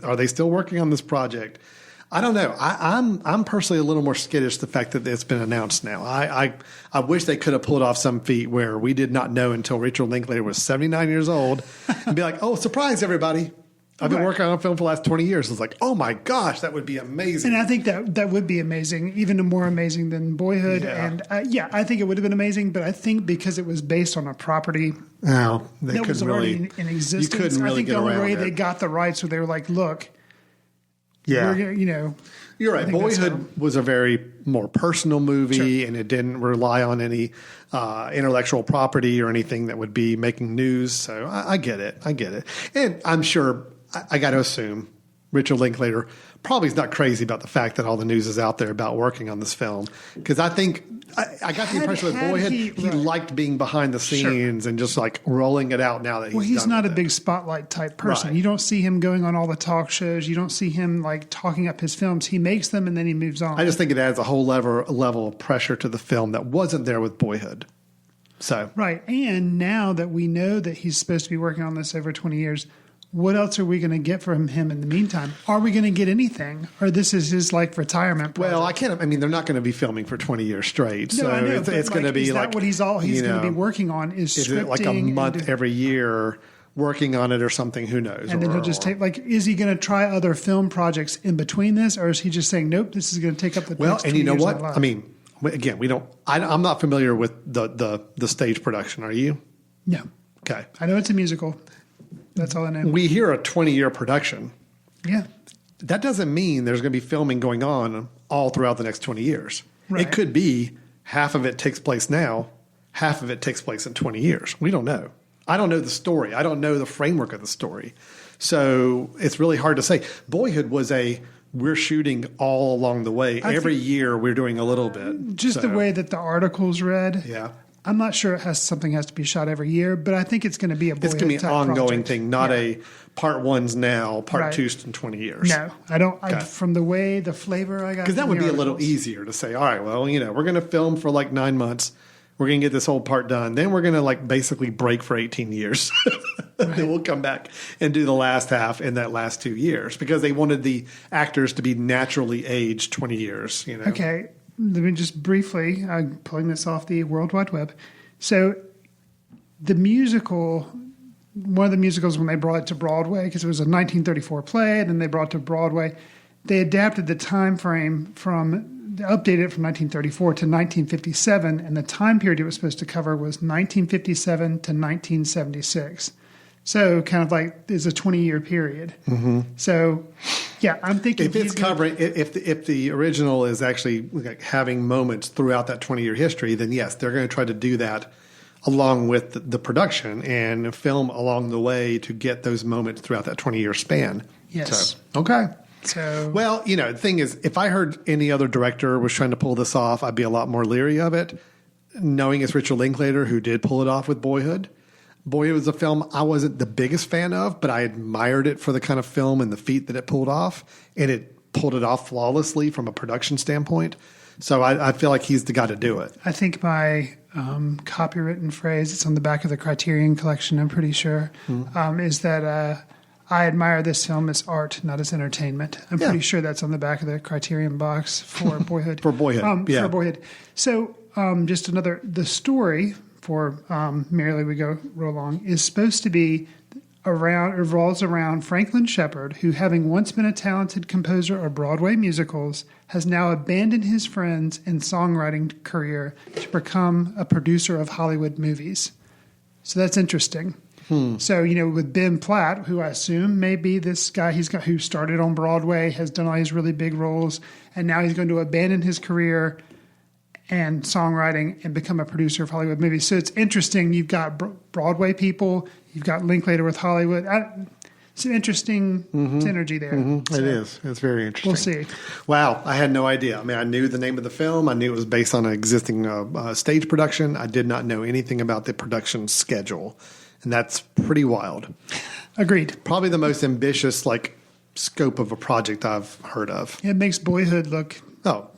are they still working on this project? I don't know. I'm personally a little more skittish the fact that it's been announced now. I wish they could have pulled off some feat where we did not know until Richard Linklater was 79 years old and be like, oh, surprise, everybody. I've been working on a film for the last 20 years. It's like, oh my gosh, that would be amazing. And I think that would be amazing, even more amazing than Boyhood. Yeah. And I think it would have been amazing, but I think because it was based on a property that was already in existence, you couldn't really I think get the only around way it. they got the rights where they were like, look, yeah, you're right. Boyhood was a very more personal movie, and it didn't rely on any intellectual property or anything that would be making news. So I get it. And I'm sure, I got to assume, Richard Linklater probably is not crazy about the fact that all the news is out there about working on this film. Because I think I got the impression with Boyhood, he liked being behind the scenes and just like rolling it out now that he's not a big spotlight type person. Right. You don't see him going on all the talk shows. You don't see him like talking up his films. He makes them and then he moves on. I just think it adds a whole level of pressure to the film that wasn't there with Boyhood. So right. And now that we know that he's supposed to be working on this over 20 years, what else are we going to get from him in the meantime? Are we going to get anything? Or this is his like retirement project? Well, they're not going to be filming for 20 years straight. No, so I know, it's going to be is like that what he's going to be working on is scripting. It like a month every year working on it or something? Who knows? And then he'll just take is he going to try other film projects in between this? Or is he just saying, nope, this is going to take up the next 20 and you know years what? of my life? I mean, again, I'm not familiar with the stage production. Are you? No. Okay. I know it's a musical. That's all I know. We hear a 20-year production. Yeah. That doesn't mean there's going to be filming going on all throughout the next 20 years. Right. It could be half of it takes place now, half of it takes place in 20 years. We don't know. I don't know the story. I don't know the framework of the story. So it's really hard to say. Boyhood was we're shooting all along the way. Every year we're doing a little bit. Just the way that the articles read. Yeah. I'm not sure something has to be shot every year, but I think it's going to be It's going to be an ongoing thing, not a part one's now, part two's in 20 years. No, I don't. Okay. From the flavor I got. Because that would be a little easier to say, all right, well, we're going to film for like 9 months. We're going to get this whole part done. Then we're going to like basically break for 18 years. Then we'll come back and do the last half in that last 2 years because they wanted the actors to be naturally aged 20 years. Okay. Let me just briefly, I'm pulling this off the World Wide Web. So the musical, one of the musicals when they brought it to Broadway, because it was a 1934 play, and then they brought it to Broadway, they adapted the time frame updated it from 1934 to 1957, and the time period it was supposed to cover was 1957 to 1976. So kind of like is a 20-year period. Mm-hmm. So, yeah, I'm thinking if it's covering if the original is actually like having moments throughout that 20-year history, then yes, they're going to try to do that along with the production and film along the way to get those moments throughout that 20-year span. Yes. So, okay. So, well, the thing is, if I heard any other director was trying to pull this off, I'd be a lot more leery of it. Knowing it's Richard Linklater who did pull it off with Boyhood. Boyhood was a film I wasn't the biggest fan of, but I admired it for the kind of film and the feat that it pulled off. And it pulled it off flawlessly from a production standpoint. So I feel like he's the guy to do it. I think my copywritten phrase, it's on the back of the Criterion Collection, I'm pretty sure, is that I admire this film as art, not as entertainment. I'm pretty sure that's on the back of the Criterion box for Boyhood. For Boyhood, For Boyhood. So just the story for Merrily We Go Roll Along is supposed to be revolves around Franklin Shepard, who, having once been a talented composer of Broadway musicals, has now abandoned his friends and songwriting career to become a producer of Hollywood movies. So that's interesting. So, with Ben Platt, who I assume may be this guy who started on Broadway, has done all these really big roles, and now he's going to abandon his career and songwriting and become a producer of Hollywood movies. So it's interesting. You've got Broadway people, you've got Linklater with Hollywood. It's an interesting synergy there. So it is. It's very interesting. We'll see. Wow. I had no idea. I mean, I knew the name of the film. I knew it was based on an existing stage production. I did not know anything about the production schedule. And that's pretty wild. Agreed. Probably the most ambitious scope of a project I've heard of. It makes Boyhood look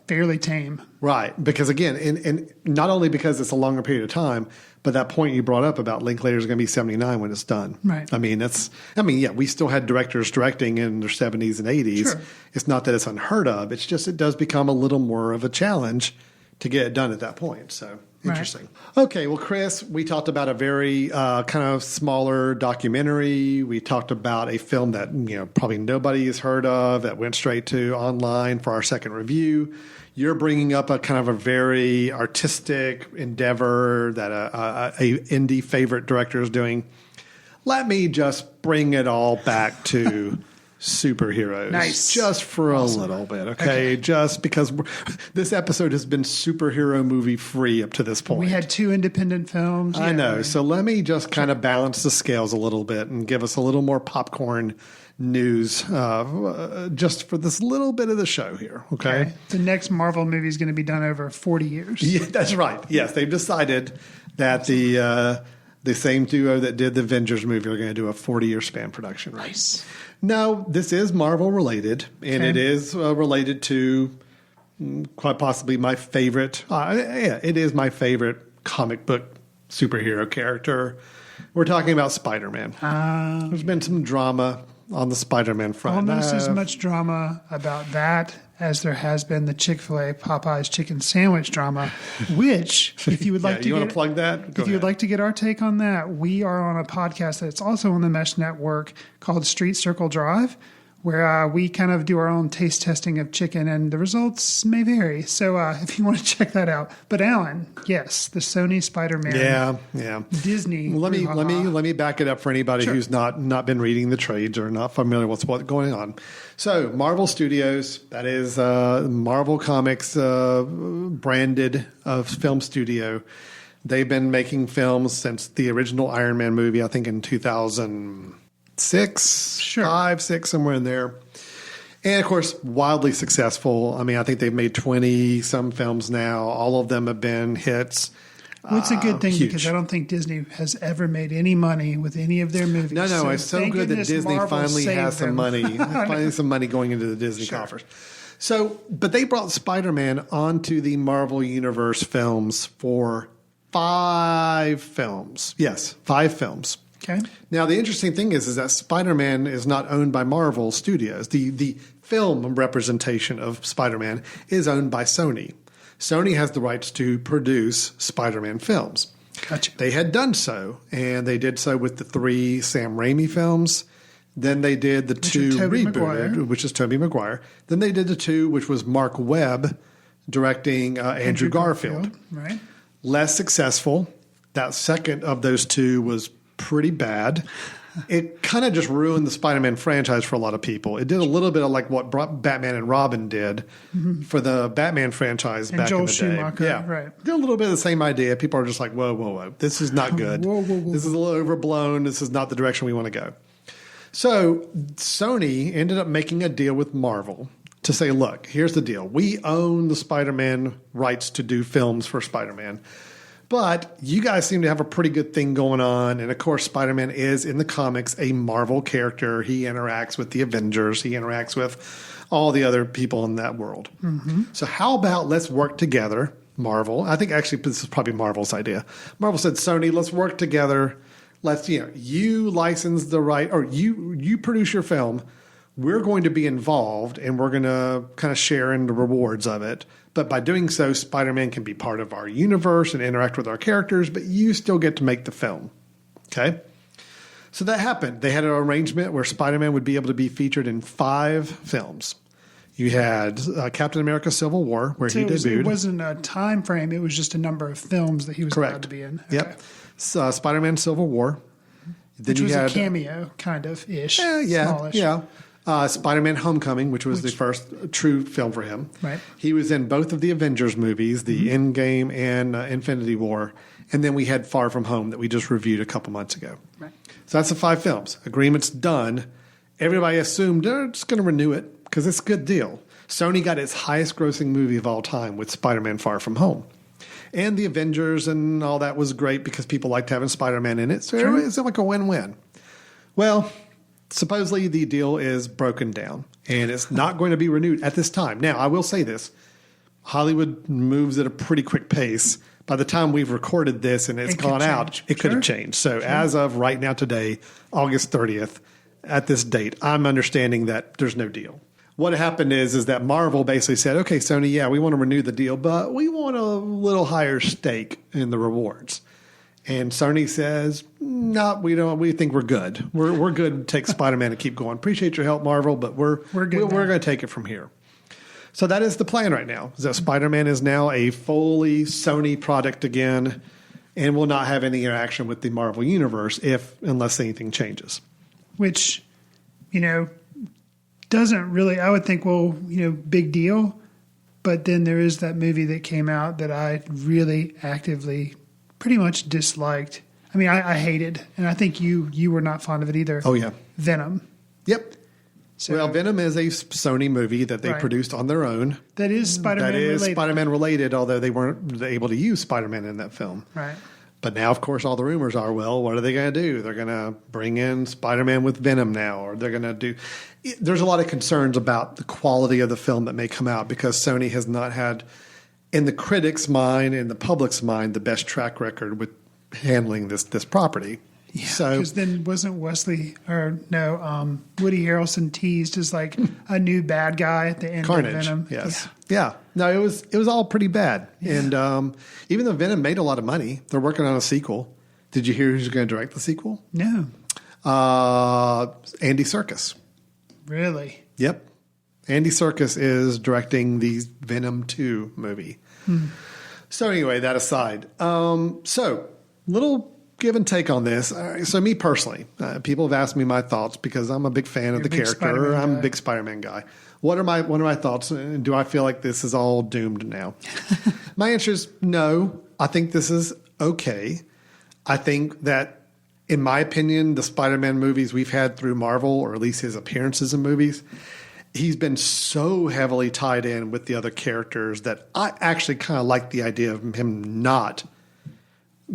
fairly tame. Right. Because again, and not only because it's a longer period of time, but that point you brought up about Linklater's going to be 79 when it's done. Right. We still had directors directing in their 70s and 80s. Sure. It's not that it's unheard of. It's just it does become a little more of a challenge to get it done at that point. So interesting. Right. Okay. Well, Chris, we talked about a very kind of smaller documentary. We talked about a film that, probably nobody has heard of that went straight to online for our second review. You're bringing up a kind of a very artistic endeavor that a indie favorite director is doing. Let me just bring it all back to superheroes. Nice. Just for a little bit, okay? Just because this episode has been superhero movie free up to this point. We had 2 independent films. I know. So let me just kind of balance the scales a little bit and give us a little more popcorn news just for this little bit of the show here, okay? The next Marvel movie is going to be done over 40 years. Yeah, that's right. Yes, they've decided that the same duo that did the Avengers movie are going to do a 40-year span production. Right? Nice. No, this is Marvel related, and it is related to quite possibly my favorite. It is my favorite comic book superhero character. We're talking about Spider-Man. There's been some drama on the Spider-Man front. Almost as much drama about that as there has been the Chick-fil-A Popeyes chicken sandwich drama, which, if you would like want to plug that? If you would like to get our take on that, we are on a podcast that's also on the Mesh Network called Street Circle Drive, where we kind of do our own taste testing of chicken, and the results may vary. So if you want to check that out. But Alan, yes, the Sony Spider-Man. Yeah. Disney. Let me back it up for anybody who's not been reading the trades or not familiar with what's going on. So Marvel Studios, that is Marvel Comics branded film studio. They've been making films since the original Iron Man movie, I think in 2006, 5, 6, somewhere in there. And, of course, wildly successful. I mean, I think they've made 20-some films now. All of them have been hits. Well, it's a good thing huge. Because I don't think Disney has ever made any money with any of their movies. No, it's so good that Disney finally has some money. Finally some money going into the Disney coffers. So, but they brought Spider-Man onto the Marvel Universe films for 5 films. Yes, 5 films. Okay. Now, the interesting thing is that Spider-Man is not owned by Marvel Studios. The film representation of Spider-Man is owned by Sony. Sony has the rights to produce Spider-Man films. Gotcha. They had done so, and they did so with the 3 Sam Raimi films. Then they did the 2 rebooted, which is Tobey Maguire. Then they did the 2, which was Mark Webb directing Andrew Garfield. Right. Less successful. That second of those 2 was pretty bad. It kind of just ruined the Spider-Man franchise for a lot of people. It did a little bit of like what Batman and Robin did for the Batman franchise and back Joel in the Schumacher, day. Yeah, right. Did a little bit of the same idea. People are just like, whoa. This is not good. Whoa. This is a little overblown. This is not the direction we want to go. So Sony ended up making a deal with Marvel to say, look, here's the deal. We own the Spider-Man rights to do films for Spider-Man. But you guys seem to have a pretty good thing going on. And, of course, Spider-Man is, in the comics, a Marvel character. He interacts with the Avengers. He interacts with all the other people in that world. Mm-hmm. So how about let's work together, Marvel. I think, actually, this is probably Marvel's idea. Marvel said, Sony, let's work together. Let's, you license the right, or you produce your film. We're going to be involved, and we're going to kind of share in the rewards of it. But by doing so, Spider-Man can be part of our universe and interact with our characters, but you still get to make the film. Okay? So that happened. They had an arrangement where Spider-Man would be able to be featured in 5 films. You had Captain America Civil War, where he debuted. It wasn't a time frame. It was just a number of films that he was allowed to be in. Okay. Yep. Spider-Man Civil War. Which was a cameo, kind of-ish. Smallish. Yeah. Spider-Man Homecoming, which was the first true film for him. Right. He was in both of the Avengers movies, the Endgame and Infinity War. And then we had Far From Home that we just reviewed a couple months ago. Right. So that's the 5 films. Agreement's done. Everybody assumed they're just going to renew it because it's a good deal. Sony got its highest grossing movie of all time with Spider-Man Far From Home. And the Avengers and all that was great because people liked having Spider-Man in it. So it's like a win-win. Well, supposedly the deal is broken down and it's not going to be renewed at this time. Now, I will say this. Hollywood moves at a pretty quick pace. By the time we've recorded this and it's gone out, it could have changed. So as of right now today, August 30th, at this date, I'm understanding that there's no deal. What happened is that Marvel basically said, okay, Sony, yeah, we want to renew the deal, but we want a little higher stake in the rewards. And Sony says, no, we don't. We think we're good. We're good to take Spider-Man and keep going. Appreciate your help, Marvel, but we're good. We're going to take it from here. So that is the plan right now, is that Spider-Man is now a fully Sony product again and will not have any interaction with the Marvel Universe unless anything changes. Which, doesn't really, I would think, big deal. But then there is that movie that came out that I really actively pretty much disliked. I mean, I hated, and I think you were not fond of it either. Oh, yeah. Venom. Yep. So, Venom is a Sony movie that they produced on their own. That is Spider-Man related. That is Spider-Man related, although they weren't able to use Spider-Man in that film. Right. But now, of course, all the rumors are, well, what are they going to do? They're going to bring in Spider-Man with Venom now, or they're going to do... There's a lot of concerns about the quality of the film that may come out because Sony has not had, in the critics' mind and the public's mind, the best track record with handling this property. Yeah, because then wasn't Woody Harrelson teased as like a new bad guy at the end Carnage, of Venom? Yes. Yeah. No, it was all pretty bad. Yeah. And even though Venom made a lot of money, they're working on a sequel. Did you hear who's going to direct the sequel? No. Andy Serkis. Really? Yep. Andy Serkis is directing the Venom 2 movie. So anyway, that aside. Little give and take on this. So me personally, people have asked me my thoughts because I'm a big fan of the character. I'm a big Spider-Man guy. What are my thoughts? Do I feel like this is all doomed now? My answer is no. I think this is okay. I think that, in my opinion, the Spider-Man movies we've had through Marvel, or at least his appearances in movies, he's been so heavily tied in with the other characters that I actually kind of like the idea of him not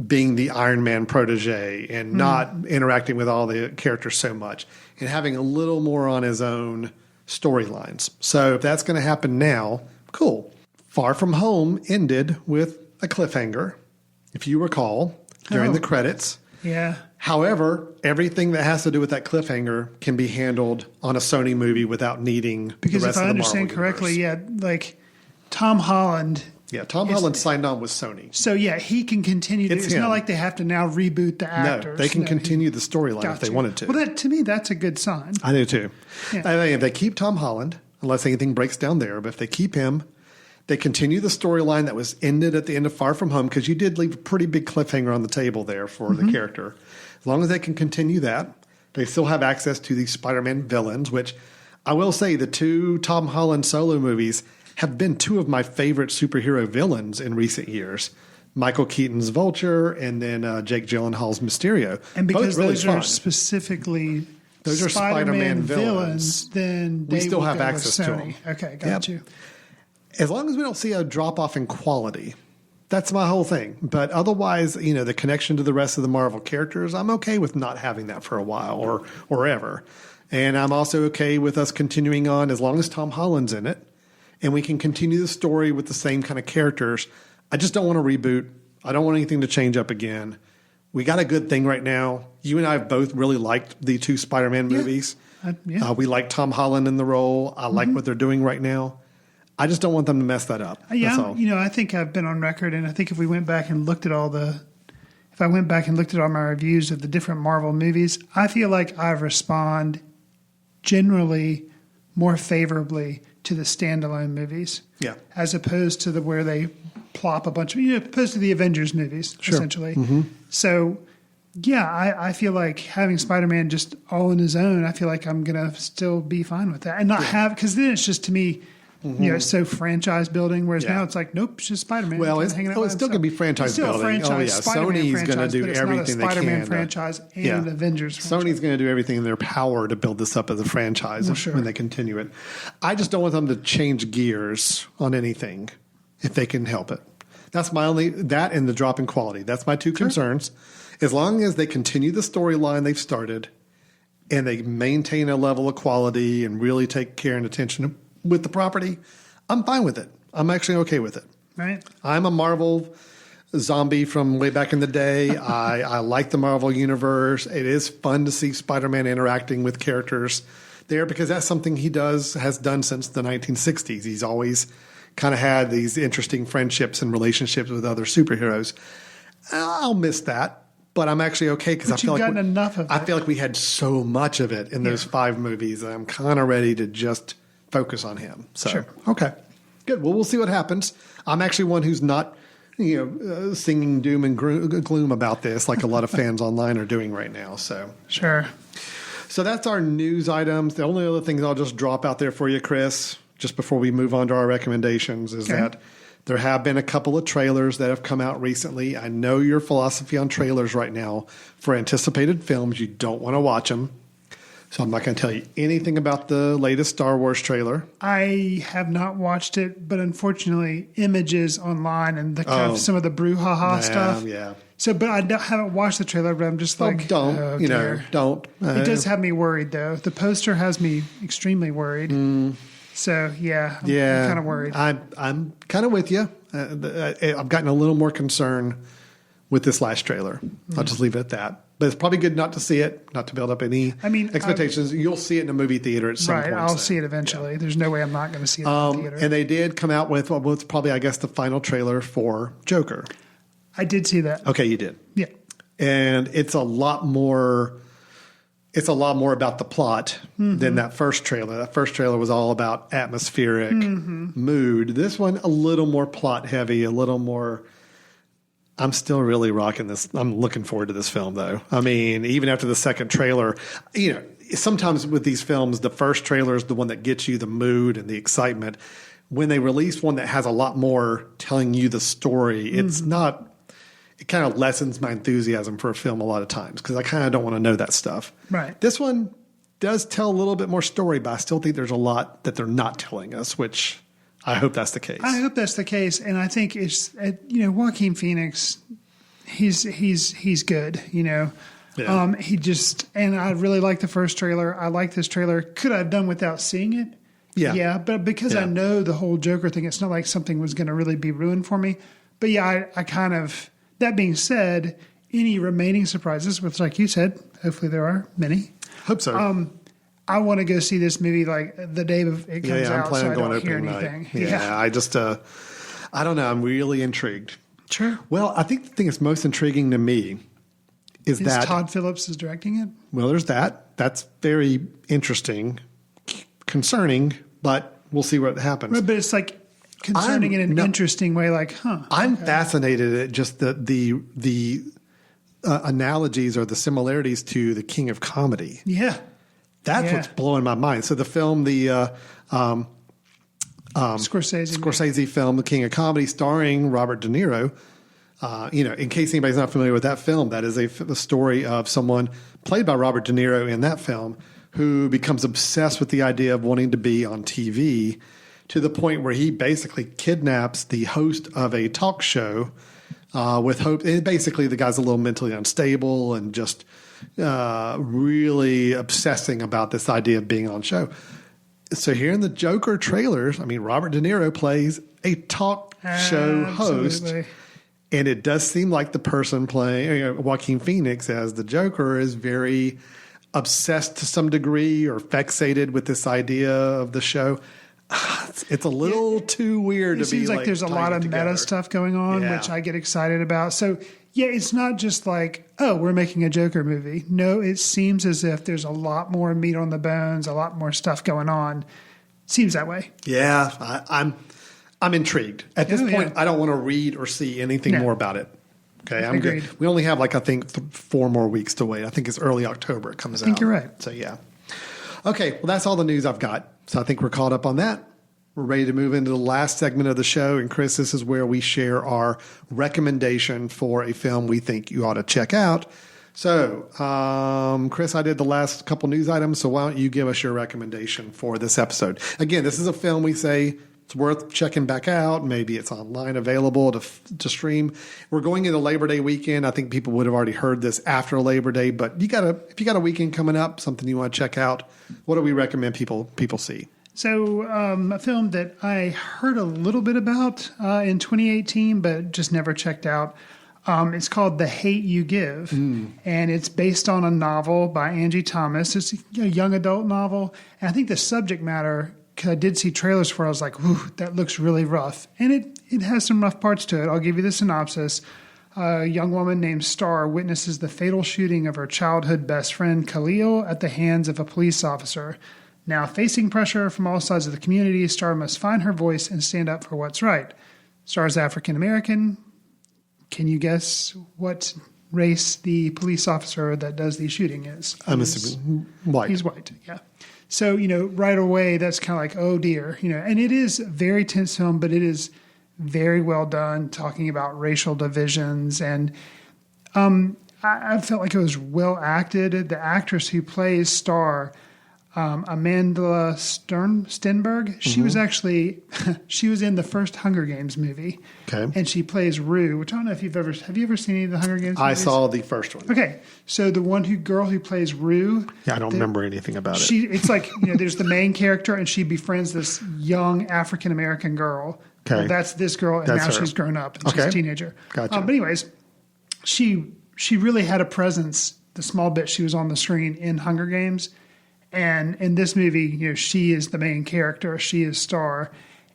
being the Iron Man protege and not interacting with all the characters so much and having a little more on his own storylines. So if that's going to happen now, cool. Far From Home ended with a cliffhanger, if you recall, during the credits. Yeah. However, everything that has to do with that cliffhanger can be handled on a Sony movie without needing the rest of the Marvel Because if I understand correctly, like Tom Holland... Yeah, Tom Holland signed on with Sony. So, he can continue. It's not like they have to now reboot the actors. No, they can continue the storyline if they wanted to. Well, to me, that's a good sign. I do too. Yeah. I think if they keep Tom Holland, unless anything breaks down there, but if they keep him, they continue the storyline that was ended at the end of Far From Home, because you did leave a pretty big cliffhanger on the table there for the character. As long as they can continue that, they still have access to these Spider-Man villains, which I will say the 2 Tom Holland solo movies have been 2 of my favorite superhero villains in recent years. Michael Keaton's Vulture and then Jake Gyllenhaal's Mysterio. And because those are specifically Spider-Man villains, then we still have access to them. Okay, got you. As long as we don't see a drop-off in quality, that's my whole thing. But otherwise, the connection to the rest of the Marvel characters, I'm okay with not having that for a while or ever. And I'm also okay with us continuing on as long as Tom Holland's in it. And we can continue the story with the same kind of characters. I just don't want to reboot. I don't want anything to change up again. We got a good thing right now. You and I have both really liked the 2 Spider-Man movies. We like Tom Holland in the role. I like what they're doing right now. I just don't want them to mess that up. That's all. I think I've been on record, and I think if we went back and looked at all the if I went back and looked at all my reviews of the different Marvel movies, I feel like I respond generally more favorably to the standalone movies. Yeah. As opposed to where they plop a bunch of, opposed to the Avengers movies, essentially. Mm-hmm. So, yeah, I feel like having Spider-Man just all on his own, I feel like I'm going to still be fine with that. And not have, because then it's just, to me, it's so franchise building, whereas now it's like, nope, it's just Spider-Man. Well, it's still going to be franchise building. Sony's going to do everything they can. Spider-Man franchise and Avengers franchise. Sony's going to do everything in their power to build this up as a franchise when they continue it. I just don't want them to change gears on anything if they can help it. That's my only, that and the drop in quality. That's my two concerns. As long as they continue the storyline they've started and they maintain a level of quality and really take care and attention with the property, I'm fine with it. I'm actually okay with it. Right. I'm a Marvel zombie from way back in the day. I like the Marvel universe. It is fun to see Spider-Man interacting with characters there because that's something he has done since the 1960s. He's always kind of had these interesting friendships and relationships with other superheroes. I'll miss that, but I'm actually okay because I feel like we had so much of it in those 5 movies that I'm kind of ready to just focus on him. So, okay, good. Well, we'll see what happens. I'm actually one who's not, singing doom and gloom about this like a lot of fans online are doing right now. So, So that's our news items. The only other things I'll just drop out there for you, Chris, just before we move on to our recommendations, is that there have been a couple of trailers that have come out recently. I know your philosophy on trailers right now for anticipated films. You don't want to watch them. So I'm not going to tell you anything about the latest Star Wars trailer. I have not watched it, but unfortunately, images online and the kind of some of the brouhaha stuff. Yeah. So, but I haven't watched the trailer, but I'm just like, don't. It does have me worried, though. The poster has me extremely worried. So, I'm kind of worried. I'm kind of with you. I've gotten a little more concerned with this last trailer. I'll just leave it at that. But it's probably good not to see it, not to build up any expectations. You'll see it in a movie theater at some point. Right, I'll see it eventually. Yeah. There's no way I'm not going to see it in the theater. And they did come out with what's probably, I guess, the final trailer for Joker. I did see that. Okay, you did. Yeah. And it's a lot more about the plot than that first trailer. That first trailer was all about atmospheric mood. This one, a little more plot heavy, a little more. I'm still really rocking this. I'm looking forward to this film, though. I mean, even after the second trailer, sometimes with these films, the first trailer is the one that gets you the mood and the excitement. When they release one that has a lot more telling you the story, it's not. It kind of lessens my enthusiasm for a film a lot of times because I kind of don't want to know that stuff. Right. This one does tell a little bit more story, but I still think there's a lot that they're not telling us, which I hope that's the case. I hope that's the case, and I think it's Joaquin Phoenix. He's good. He just, and I really like the first trailer. I like this trailer. Could I have done without seeing it? Yeah, but because I know the whole Joker thing, it's not like something was going to really be ruined for me. But yeah, I kind of. That being said, any remaining surprises, which, like you said, hopefully there are many. Hope so. I want to go see this movie like the day it comes out. I'm planning on going opening night. Yeah, I just, I don't know. I'm really intrigued. Sure. Well, I think the thing that's most intriguing to me is that Todd Phillips is directing it. Well, there's that. That's very interesting, concerning, but we'll see what happens. Right, but it's like concerning in an interesting way. Like, I'm fascinated at just the analogies or the similarities to the King of Comedy. Yeah. That's what's blowing my mind. So the film, Scorsese film, The King of Comedy, starring Robert De Niro. In case anybody's not familiar with that film, that is a story of someone played by Robert De Niro in that film who becomes obsessed with the idea of wanting to be on TV to the point where he basically kidnaps the host of a talk show with hope. And basically, the guy's a little mentally unstable and just really obsessing about this idea of being on show. So here in the Joker trailers, I mean, Robert De Niro plays a talk show host. And it does seem like the person playing Joaquin Phoenix as the Joker is very obsessed to some degree or fixated with this idea of the show. It's a little too weird to be. It seems like there's a lot of meta stuff going on, which I get excited about. So, yeah, it's not just like, oh, we're making a Joker movie. No, it seems as if there's a lot more meat on the bones, a lot more stuff going on. Seems that way. Yeah, I'm intrigued. At this point, I don't want to read or see anything more about it. Okay, I'm Agreed. good. We only have I think 4 more weeks to wait. I think it's early October it comes out. I think you're right. So, yeah. Okay, well, that's all the news I've got. So I think we're caught up on that. We're ready to move into the last segment of the show. And Chris, this is where we share our recommendation for a film we think you ought to check out. So, Chris, I did the last couple news items. So why don't you give us your recommendation for this episode? Again, this is a film we say it's worth checking back out. Maybe it's online available to stream. We're going into Labor Day weekend. I think people would have already heard this after Labor Day, but if you got a weekend coming up, something you want to check out, what do we recommend people see? So a film that I heard a little bit about in 2018, but just never checked out. It's called The Hate U Give, and it's based on a novel by Angie Thomas. It's a young adult novel, and I think the subject matter, because I did see trailers for it, I was like, "Ooh, that looks really rough," and it has some rough parts to it. I'll give you the synopsis. A young woman named Star witnesses the fatal shooting of her childhood best friend Khalil at the hands of a police officer. Now, facing pressure from all sides of the community, Star must find her voice and stand up for what's right. Star's African American. Can you guess what race the police officer that does the shooting is? I'm assuming white. He's white, yeah. So, right away, that's kind of like, oh dear. And it is a very tense film, but it is very well done, talking about racial divisions. And I felt like it was well acted. The actress who plays Star, Amanda Stenberg, she was actually, she was in the first Hunger Games movie. Okay. And she plays Rue, which I don't know if have you ever seen any of the Hunger Games movies? I saw the first one. Okay. So the girl who plays Rue. Yeah, I don't remember anything about it. It's like, there's the main character and she befriends this young African-American girl. Okay. Well, that's this girl, and now she's grown up and she's a teenager. Gotcha. But anyways, she really had a presence, the small bit she was on the screen in Hunger Games. And in this movie, she is the main character. She is Star,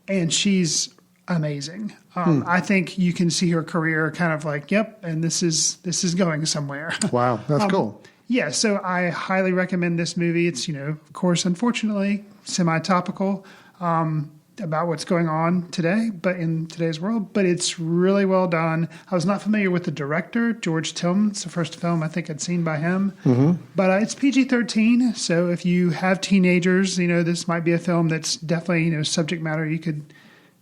and she's amazing. I think you can see her career kind of like, yep, and this is going somewhere. Wow, that's cool. Yeah, so I highly recommend this movie. It's, of course, unfortunately, semi-topical about what's going on today, but in today's world. But it's really well done. I was not familiar with the director, George Tillman. It's the first film I think I'd seen by him. Mm-hmm. But it's PG-13, so if you have teenagers, this might be a film that's definitely, subject matter you could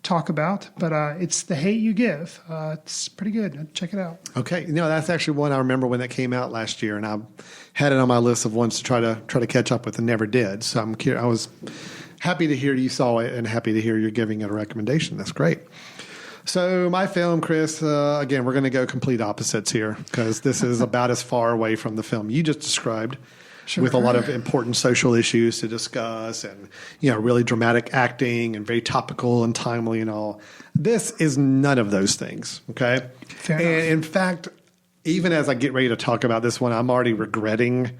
talk about. But it's The Hate U Give. It's pretty good. Check it out. Okay. That's actually one I remember when that came out last year, and I had it on my list of ones to try to catch up with and never did. So I was happy to hear you saw it and happy to hear you're giving it a recommendation. That's great. So my film, Chris, again, we're going to go complete opposites here because this is about as far away from the film you just described. Sure. With a lot of important social issues to discuss and, really dramatic acting and very topical and timely and all. This is none of those things, okay? Fair enough. In fact, even as I get ready to talk about this one, I'm already regretting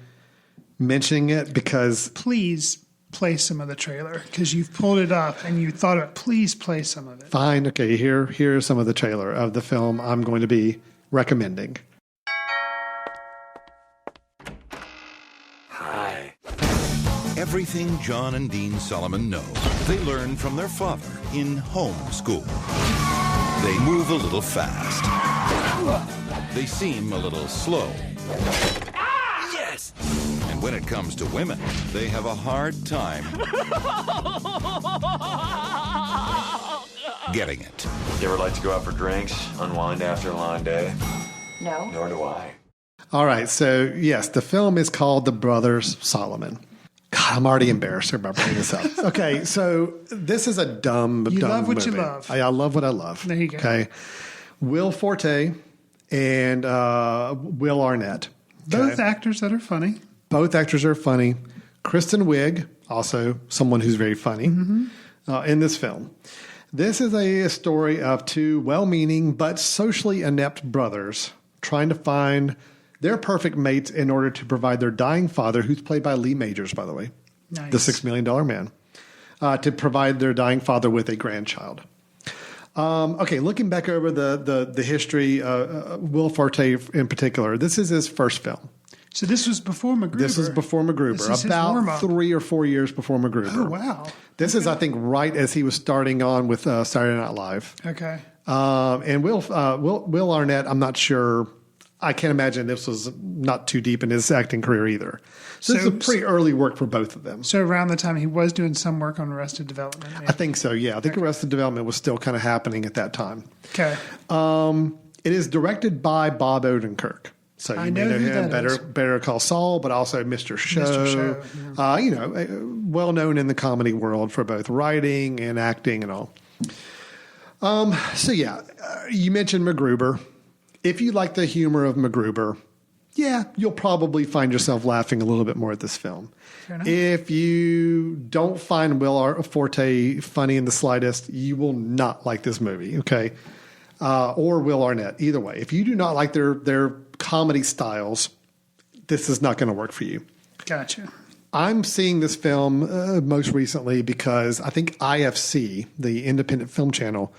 mentioning it because... Please play some of the trailer because you've pulled it up and you thought of it. Please play some of it. Fine. Okay, here's some of the trailer of the film I'm going to be recommending. Hi. Everything John and Dean Solomon know, they learn from their father in home school. They move a little fast. They seem a little slow. Yes! And when it comes to women, they have a hard time getting it. You ever like to go out for drinks, unwind after a long day? No. Nor do I. All right, so yes, the film is called The Brothers Solomon. God, I'm already embarrassed about bringing this up. Okay, so this is a dumb love what movie. you love. I love what I love. There you go. Okay, Will Forte and Will Arnett. Okay? Both actors that are funny. Both actors are funny. Kristen Wiig, also someone who's very funny in this film. This is a story of two well-meaning but socially inept brothers trying to find their perfect mates in order to provide their dying father, who's played by Lee Majors, by the way, nice. the $6 Million Man, to provide their dying father with a grandchild. Okay, looking back over the history, Will Forte in particular, this is his first film. So this was before MacGruber. This is before MacGruber, about 3 or 4 years before MacGruber. Oh, wow. This is, I think, right as he was starting on with Saturday Night Live. Okay. And Will Arnett, I'm not sure. I can't imagine this was not too deep in his acting career either. So this is a pretty early work for both of them. So around the time he was doing some work on Arrested Development. Maybe. I think so, yeah. I think Arrested Development was still kind of happening at that time. Okay. It is directed by Bob Odenkirk. So you may know him, Better Call Saul, but also Mr. Show. Mr. Show, yeah. Well known in the comedy world for both writing and acting and all. You mentioned MacGruber. If you like the humor of MacGruber, you'll probably find yourself laughing a little bit more at this film. If you don't find Will Forte funny in the slightest, you will not like this movie, okay? Or Will Arnett, either way. If you do not like their comedy styles, this is not going to work for you. Gotcha. I'm seeing this film most recently because I think IFC, the independent film channel,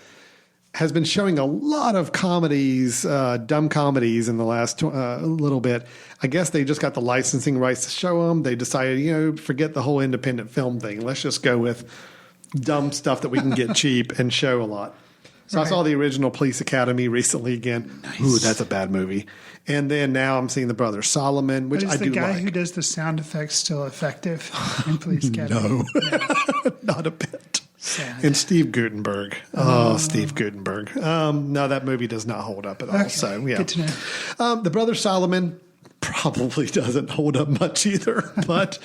has been showing a lot of comedies, dumb comedies in the last little bit. I guess they just got the licensing rights to show them. They decided, forget the whole independent film thing. Let's just go with dumb stuff that we can get cheap and show a lot. So I saw the original Police Academy recently again. Nice. Ooh, that's a bad movie. And then now I'm seeing The Brothers Solomon, which I do like. Is the guy who does the sound effects still effective in Police Academy? No, not a bit. Sad. And Steve Guttenberg. Oh, Steve Guttenberg. No, that movie does not hold up at all. Okay, so, yeah. Good to know. The Brothers Solomon probably doesn't hold up much either, but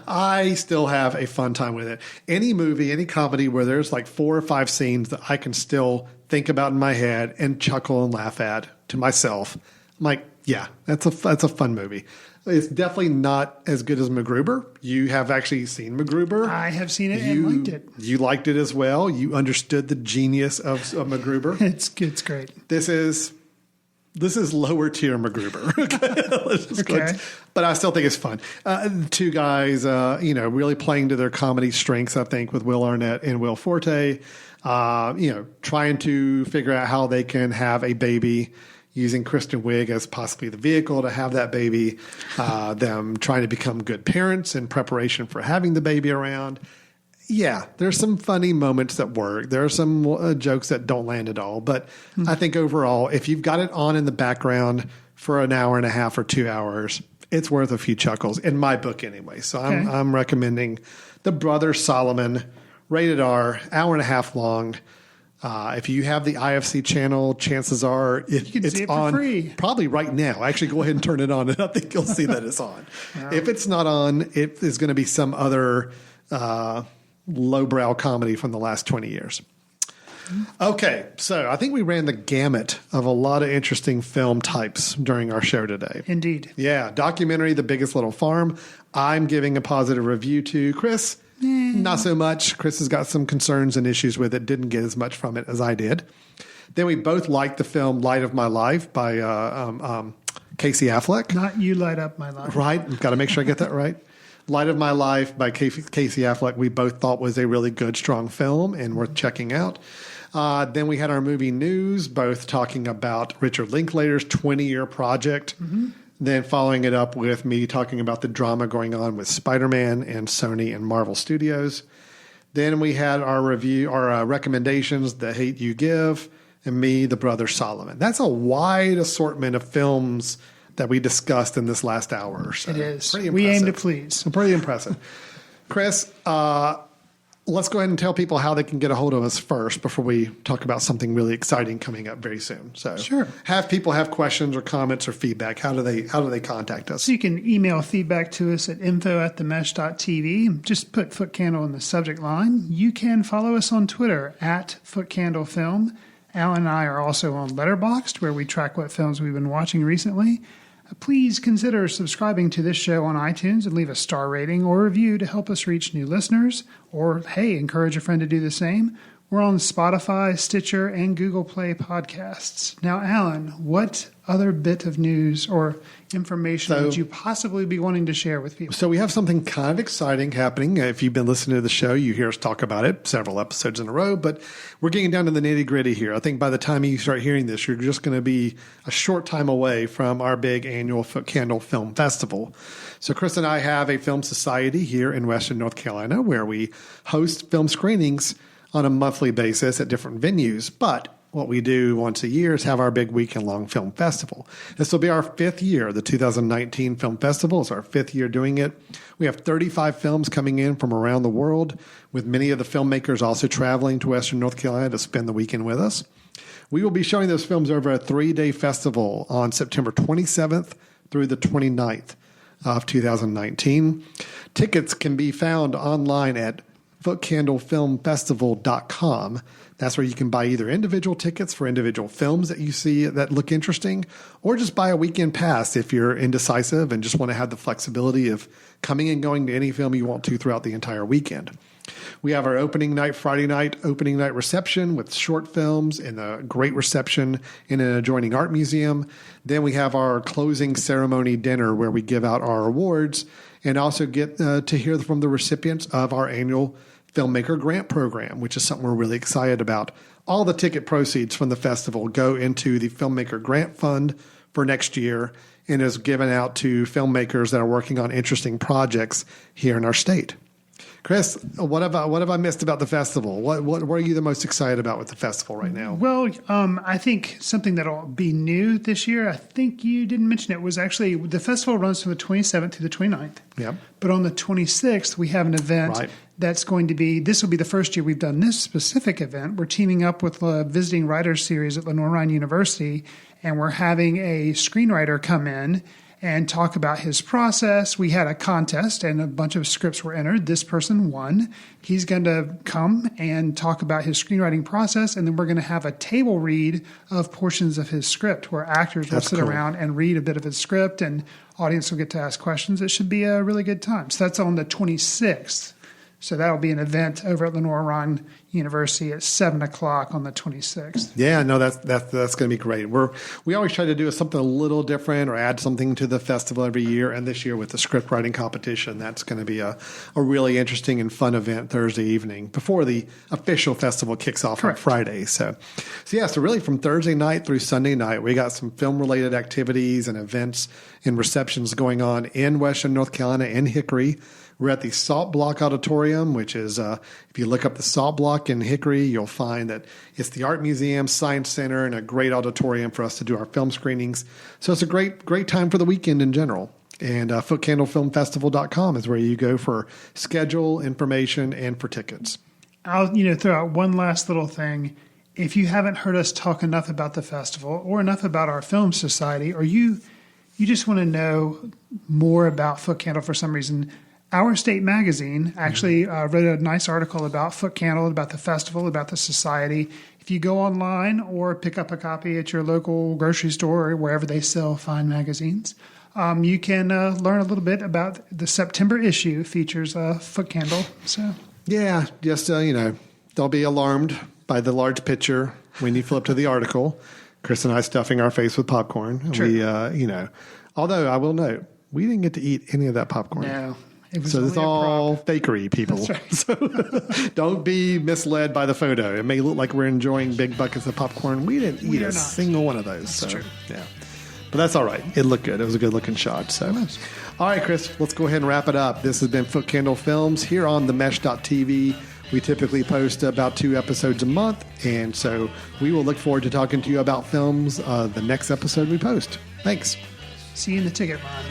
I still have a fun time with it. Any movie, any comedy where there's like 4 or 5 scenes that I can still think about in my head and chuckle and laugh at to myself, I'm like, yeah, that's a fun movie. It's definitely not as good as MacGruber. You have actually seen MacGruber. I have seen it and liked it. You liked it as well. You understood the genius of MacGruber. It's great. This is lower tier MacGruber. Okay. But I still think it's fun. Two guys, really playing to their comedy strengths, I think, with Will Arnett and Will Forte, trying to figure out how they can have a baby using Kristen Wiig as possibly the vehicle to have that baby, them trying to become good parents in preparation for having the baby around. Yeah, there's some funny moments that work. There are some jokes that don't land at all. But I think overall, if you've got it on in the background for an hour and a half or 2 hours, it's worth a few chuckles, in my book anyway. So I'm recommending The Brothers Solomon, rated R, hour and a half long. If you have the IFC channel, chances are it's on free. Probably right now. Actually, go ahead and turn it on, and I think you'll see that it's on. Wow. If it's not on, it is going to be some other lowbrow comedy from the last 20 years. Okay, so I think we ran the gamut of a lot of interesting film types during our show today. Indeed. Yeah, documentary, The Biggest Little Farm. I'm giving a positive review to. Chris? Not so much. Chris has got some concerns and issues with it. Didn't get as much from it as I did. Then we both liked the film Light of My Life by Casey Affleck. Not You Light Up My Life. Right. Got to make sure I get that right. Light of My Life by Casey Affleck we both thought was a really good, strong film and worth checking out. Then we had our movie news, both talking about Richard Linklater's 20-year project. Mm-hmm. Then following it up with me talking about the drama going on with Spider-Man and Sony and Marvel Studios. Then we had our review, our recommendations, The Hate You Give, and me, The Brothers Solomon. That's a wide assortment of films that we discussed in this last hour or so. It is. Pretty impressive. We aim to please. Pretty impressive. Chris, let's go ahead and tell people how they can get a hold of us first before we talk about something really exciting coming up very soon. So sure. Have people have questions or comments or feedback. How do they contact us? So you can email feedback to us at info@themesh.tv. Just put Footcandle in the subject line. You can follow us on Twitter at Footcandle Film. Alan and I are also on Letterboxd, where we track what films we've been watching recently. Please consider subscribing to this show on iTunes and leave a star rating or review to help us reach new listeners, or, hey, encourage a friend to do the same. We're on Spotify, Stitcher, and Google Play podcasts. Now, Alan, what other bit of news or information would you possibly be wanting to share with people? So we have something kind of exciting happening. If you've been listening to the show, you hear us talk about it several episodes in a row, but we're getting down to the nitty gritty here. I think by the time you start hearing this, you're just going to be a short time away from our big annual Footcandle Film Festival. So Chris and I have a film society here in Western North Carolina where we host film screenings on a monthly basis at different venues. But what we do once a year is have our big weekend-long film festival. This will be our 5th year. The 2019 Film Festival is our 5th year doing it. We have 35 films coming in from around the world, with many of the filmmakers also traveling to Western North Carolina to spend the weekend with us. We will be showing those films over a 3-day festival on September 27th through the 29th of 2019. Tickets can be found online at footcandlefilmfestival.com. That's where you can buy either individual tickets for individual films that you see that look interesting, or just buy a weekend pass if you're indecisive and just want to have the flexibility of coming and going to any film you want to throughout the entire weekend. We have our opening night, Friday night, opening night reception with short films and a great reception in an adjoining art museum. Then we have our closing ceremony dinner where we give out our awards and also get to hear from the recipients of our annual Filmmaker Grant Program, which is something we're really excited about. All the ticket proceeds from the festival go into the Filmmaker Grant Fund for next year and is given out to filmmakers that are working on interesting projects here in our state. Chris, what have I missed about the festival? What are you the most excited about with the festival right now? Well, I think something that'll be new this year, I think you didn't mention it, was actually the festival runs from the 27th to the 29th. Yep. But on the 26th, we have an event that's going to be, this will be the first year we've done this specific event. We're teaming up with a visiting writers series at Lenoir-Rhyne University, and we're having a screenwriter come in and talk about his process. We had a contest and a bunch of scripts were entered. This person won. He's going to come and talk about his screenwriting process, and then we're going to have a table read of portions of his script where actors will sit around and read a bit of his script, and audience will get to ask questions. It should be a really good time. So that's on the 26th. So that'll be an event over at Lenoir-Rhyne University at 7 o'clock on the 26th. Yeah, no, that's going to be great. We always try to do something a little different or add something to the festival every year. And this year with the script writing competition, that's going to be a really interesting and fun event Thursday evening before the official festival kicks off on Friday. So really from Thursday night through Sunday night, we got some film-related activities and events and receptions going on in Western North Carolina and Hickory. We're at the Salt Block Auditorium, which is, if you look up the Salt Block in Hickory, you'll find that it's the Art Museum, Science Center, and a great auditorium for us to do our film screenings. So it's a great time for the weekend in general. And footcandlefilmfestival.com is where you go for schedule, information, and for tickets. I'll throw out one last little thing. If you haven't heard us talk enough about the festival or enough about our film society, or you just want to know more about Footcandle for some reason, Our State Magazine actually wrote a nice article about Footcandle, about the festival, about the society. If you go online or pick up a copy at your local grocery store or wherever they sell fine magazines, you can learn a little bit about the September issue features Footcandle. So yeah, just don't be alarmed by the large picture when you flip to the article. Chris and I stuffing our face with popcorn. True. We, although I will note, we didn't get to eat any of that popcorn. No. So it's all fakery, people. That's right. So don't be misled by the photo. It may look like we're enjoying big buckets of popcorn. We didn't eat a single one of those. That's true. Yeah. But that's all right. It looked good. It was a good-looking shot. So, all right, Chris, let's go ahead and wrap it up. This has been Footcandle Films here on themesh.tv. We typically post about 2 episodes a month, and so we will look forward to talking to you about films the next episode we post. Thanks. See you in the ticket line.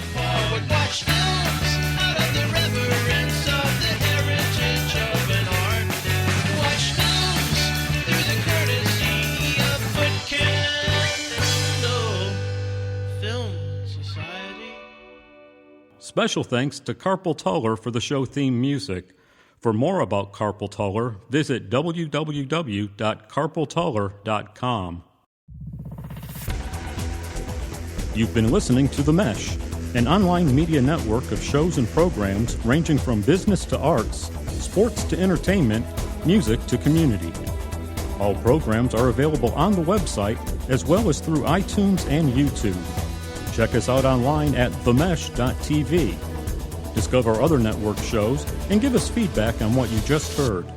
Special thanks to Carpal Tuller for the show theme music. For more about Carpal Tuller, visit www.carpaltuller.com. You've been listening to The Mesh, an online media network of shows and programs ranging from business to arts, sports to entertainment, music to community. All programs are available on the website as well as through iTunes and YouTube. Check us out online at themesh.tv. Discover other network shows and give us feedback on what you just heard.